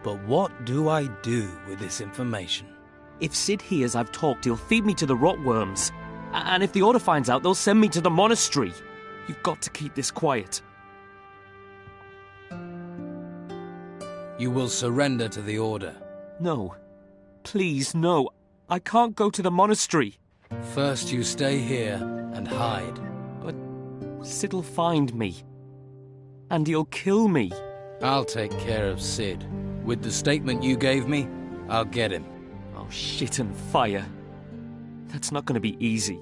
But what do I do with this information? If Cid hears I've talked, he'll feed me to the rotworms. And if the Order finds out, they'll send me to the monastery. You've got to keep this quiet. You will surrender to the Order. No. Please, no. I can't go to the monastery. First you stay here and hide. But Cid'll find me. And he'll kill me. I'll take care of Cid. With the statement you gave me, I'll get him. Oh, shit and fire. That's not going to be easy.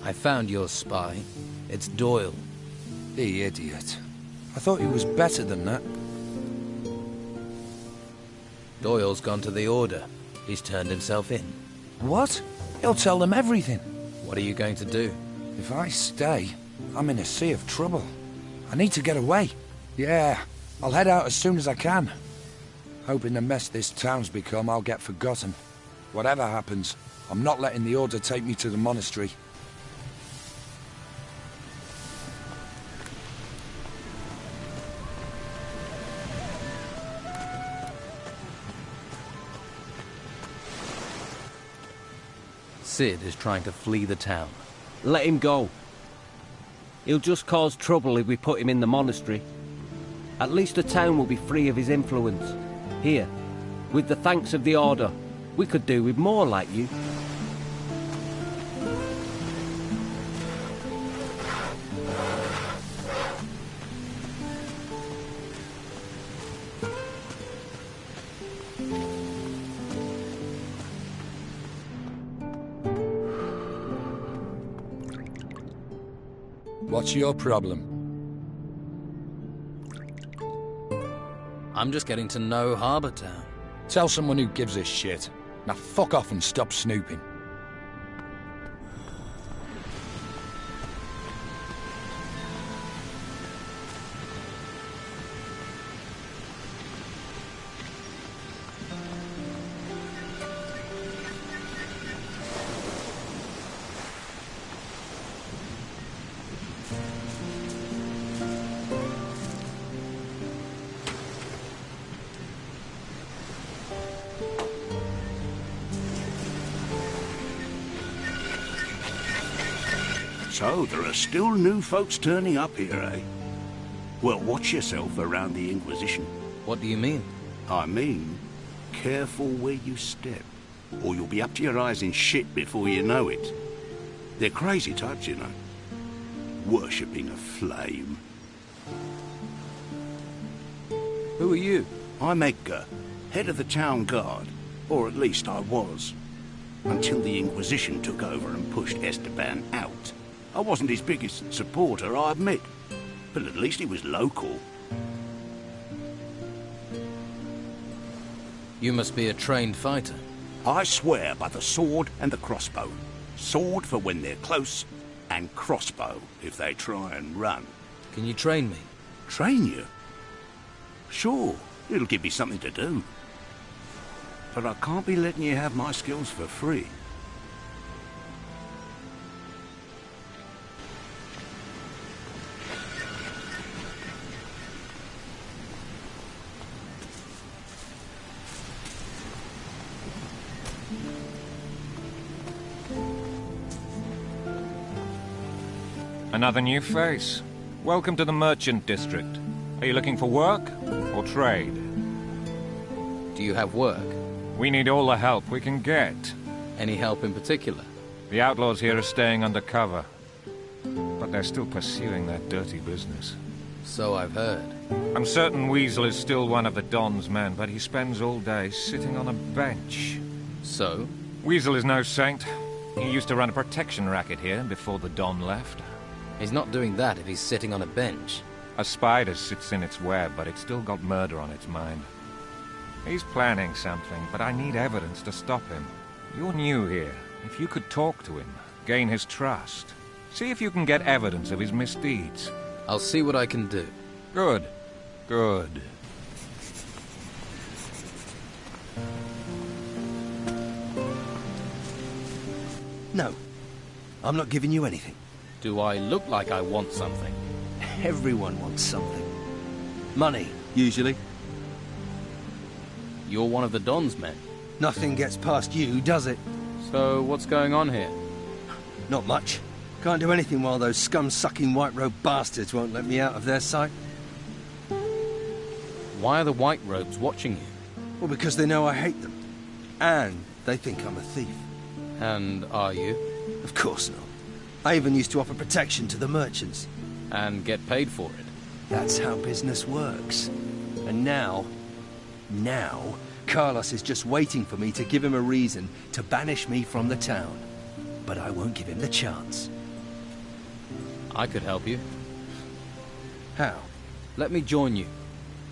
I found your spy. It's Doyle. The idiot. I thought he was better than that. Doyle's gone to the Order. He's turned himself in. What? He'll tell them everything. What are you going to do? If I stay, I'm in a sea of trouble. I need to get away. Yeah, I'll head out as soon as I can. Hoping the mess this town's become, I'll get forgotten. Whatever happens, I'm not letting the Order take me to the monastery. Cid is trying to flee the town. Let him go. He'll just cause trouble if we put him in the monastery. At least the town will be free of his influence. Here, with the thanks of the Order, we could do with more like you. What's your problem? I'm just getting to know Harbour Town. Tell someone who gives a shit. Now fuck off and stop snooping. So, there are still new folks turning up here, eh? Well, watch yourself around the Inquisition. What do you mean? I mean, careful where you step, or you'll be up to your eyes in shit before you know it. They're crazy types, you know. Worshipping a flame. Who are you? I'm Edgar, head of the town guard. Or at least I was. Until the Inquisition took over and pushed Esteban out. I wasn't his biggest supporter, I admit. But at least he was local. You must be a trained fighter. I swear by the sword and the crossbow. Sword for when they're close, and crossbow if they try and run. Can you train me? Train you? Sure, it'll give me something to do. But I can't be letting you have my skills for free. Another new face. Welcome to the Merchant District. Are you looking for work or trade? Do you have work? We need all the help we can get. Any help in particular? The outlaws here are staying under cover, but they're still pursuing their dirty business. So I've heard. I'm certain Weasel is still one of the Don's men, but he spends all day sitting on a bench. So? Weasel is no saint. He used to run a protection racket here before the Don left. He's not doing that if he's sitting on a bench. A spider sits in its web, but it's still got murder on its mind. He's planning something, but I need evidence to stop him. You're new here. If you could talk to him, gain his trust, see if you can get evidence of his misdeeds. I'll see what I can do. Good. Good. No. I'm not giving you anything. Do I look like I want something? Everyone wants something. Money, usually. You're one of the Don's men. Nothing gets past you, does it? So, what's going on here? Not much. Can't do anything while those scum-sucking white-robe bastards won't let me out of their sight. Why are the white robes watching you? Well, because they know I hate them. And they think I'm a thief. And are you? Of course not. I even used to offer protection to the merchants. And get paid for it. That's how business works. And now, Carlos is just waiting for me to give him a reason to banish me from the town. But I won't give him the chance. I could help you. How? Let me join you.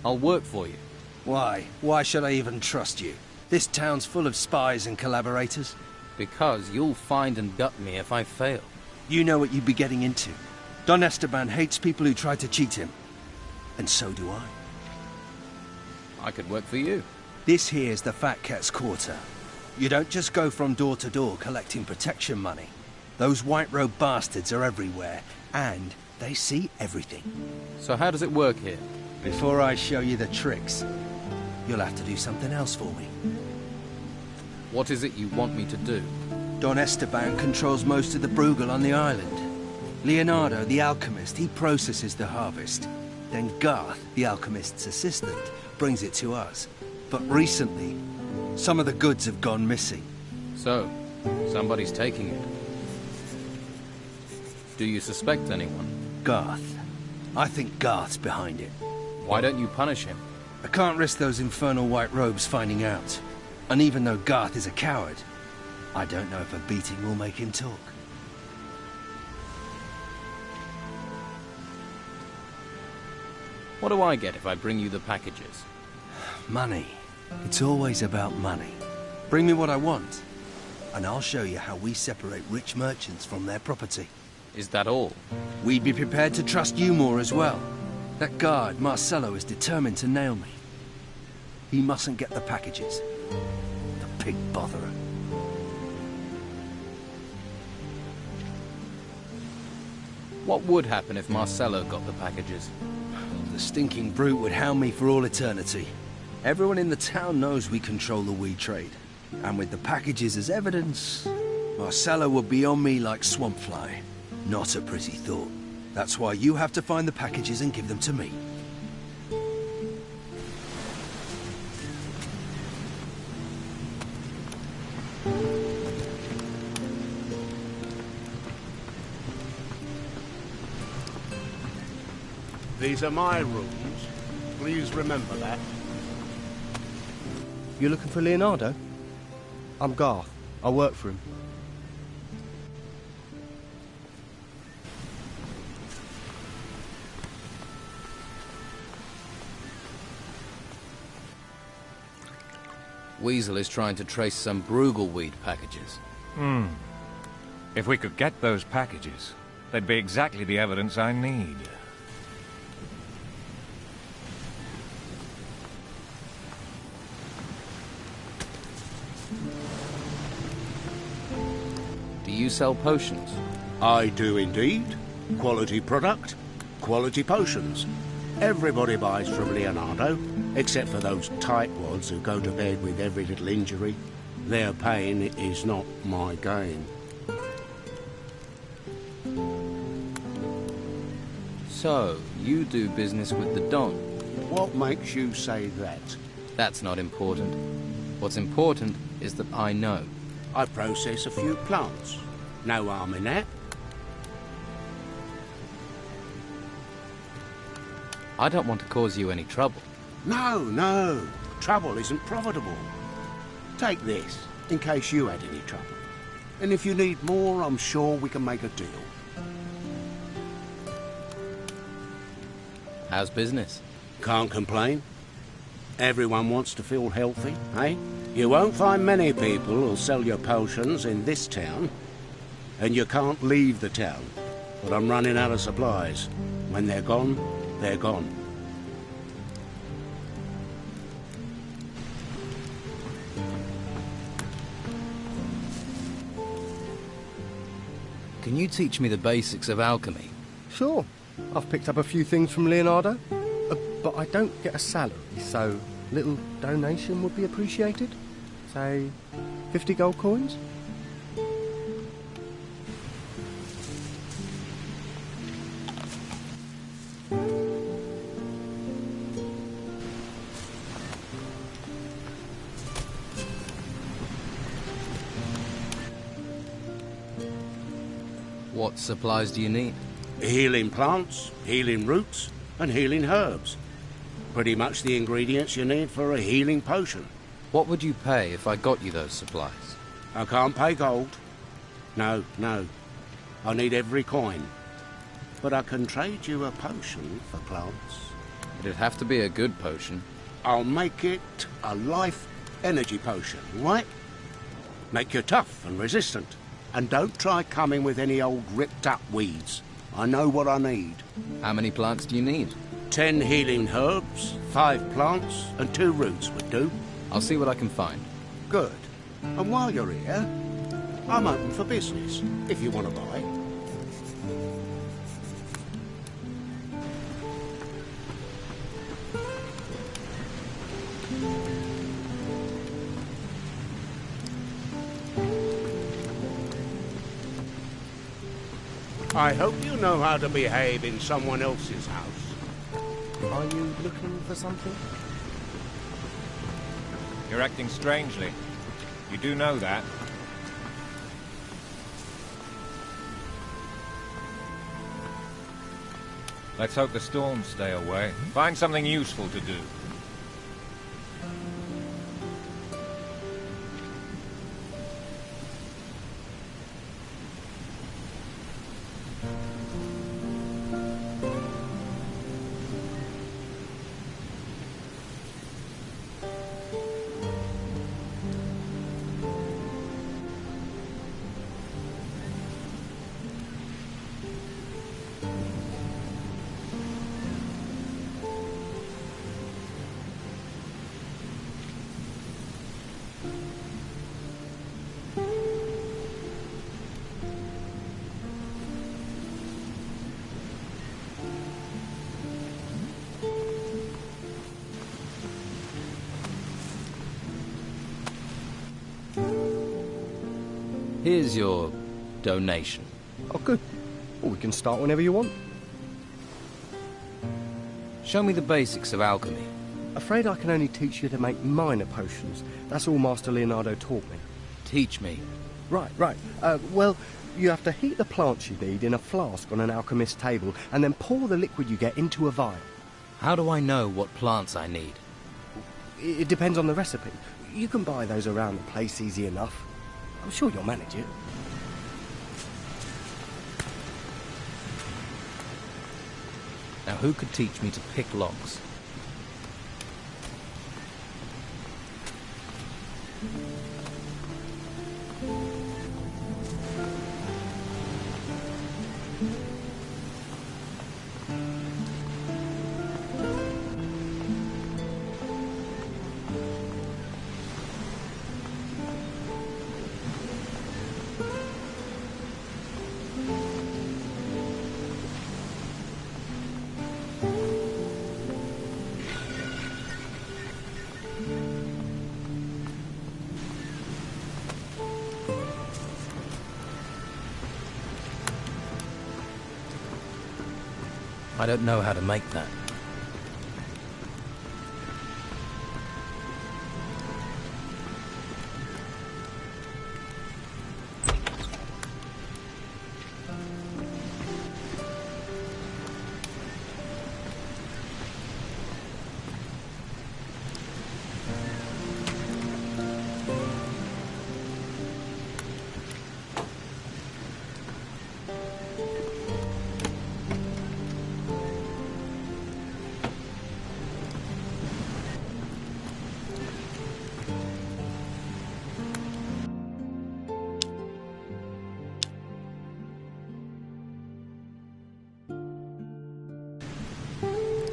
I'll work for you. Why? Why should I even trust you? This town's full of spies and collaborators. Because you'll find and gut me if I fail. You know what you'd be getting into. Don Esteban hates people who try to cheat him. And so do I. I could work for you. This here's the Fat Cat's Quarter. You don't just go from door to door collecting protection money. Those white-robed bastards are everywhere, and they see everything. So how does it work here? Before I show you the tricks, you'll have to do something else for me. What is it you want me to do? Don Esteban controls most of the Bruegel on the island. Leonardo, the alchemist, he processes the harvest. Then Garth, the alchemist's assistant, brings it to us. But recently, some of the goods have gone missing. So, somebody's taking it. Do you suspect anyone? Garth. I think Garth's behind it. Why don't you punish him? I can't risk those infernal white robes finding out. And even though Garth is a coward, I don't know if a beating will make him talk. What do I get if I bring you the packages? Money. It's always about money. Bring me what I want, and I'll show you how we separate rich merchants from their property. Is that all? We'd be prepared to trust you more as well. That guard, Marcelo, is determined to nail me. He mustn't get the packages. The pig botherer. What would happen if Marcelo got the packages? The stinking brute would hound me for all eternity. Everyone in the town knows we control the weed trade. And with the packages as evidence, Marcelo would be on me like swampfly. Not a pretty thought. That's why you have to find the packages and give them to me. These are my rules. Please remember that. You looking for Leonardo? I'm Garth. I work for him. Weasel is trying to trace some Bruegel weed packages. If we could get those packages, they'd be exactly the evidence I need. Do you sell potions? I do indeed. Quality product, quality potions. Everybody buys from Leonardo, except for those tightwads who go to bed with every little injury. Their pain is not my gain. So, you do business with the Don? What makes you say that? That's not important. What's important is that I know. I process a few plants. No harm in that. I don't want to cause you any trouble. No. Trouble isn't profitable. Take this, in case you had any trouble. And if you need more, I'm sure we can make a deal. How's business? Can't complain. Everyone wants to feel healthy, eh? You won't find many people who'll sell your potions in this town. And you can't leave the town. But I'm running out of supplies. When they're gone, they're gone. Can you teach me the basics of alchemy? Sure. I've picked up a few things from Leonardo, but I don't get a salary, so little donation would be appreciated. Say, 50 gold coins? What supplies do you need? Healing plants, healing roots, and healing herbs. Pretty much the ingredients you need for a healing potion. What would you pay if I got you those supplies? I can't pay gold. No, no. I need every coin. But I can trade you a potion for plants. It'd have to be a good potion. I'll make it a life energy potion, right? Make you tough and resistant. And don't try coming with any old ripped-up weeds. I know what I need. How many plants do you need? 10 healing herbs, 5 plants, and 2 roots would do. I'll see what I can find. Good. And while you're here, I'm open for business, if you want to buy. I hope you know how to behave in someone else's house. Are you looking for something? You're acting strangely. You do know that. Let's hope the storms stay away. Find something useful to do. Here's your donation. Oh, good. Well, we can start whenever you want. Show me the basics of alchemy. Afraid I can only teach you to make minor potions. That's all Master Leonardo taught me. Teach me. Right. Well, you have to heat the plants you need in a flask on an alchemist's table, and then pour the liquid you get into a vial. How do I know what plants I need? It depends on the recipe. You can buy those around the place easy enough. I'm sure you'll manage it. Now, who could teach me to pick locks? I don't know how to make that.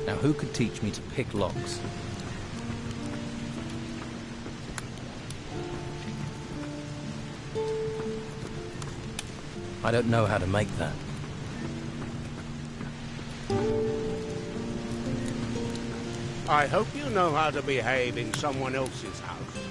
Now, who could teach me to pick locks? I don't know how to make that. I hope you know how to behave in someone else's house.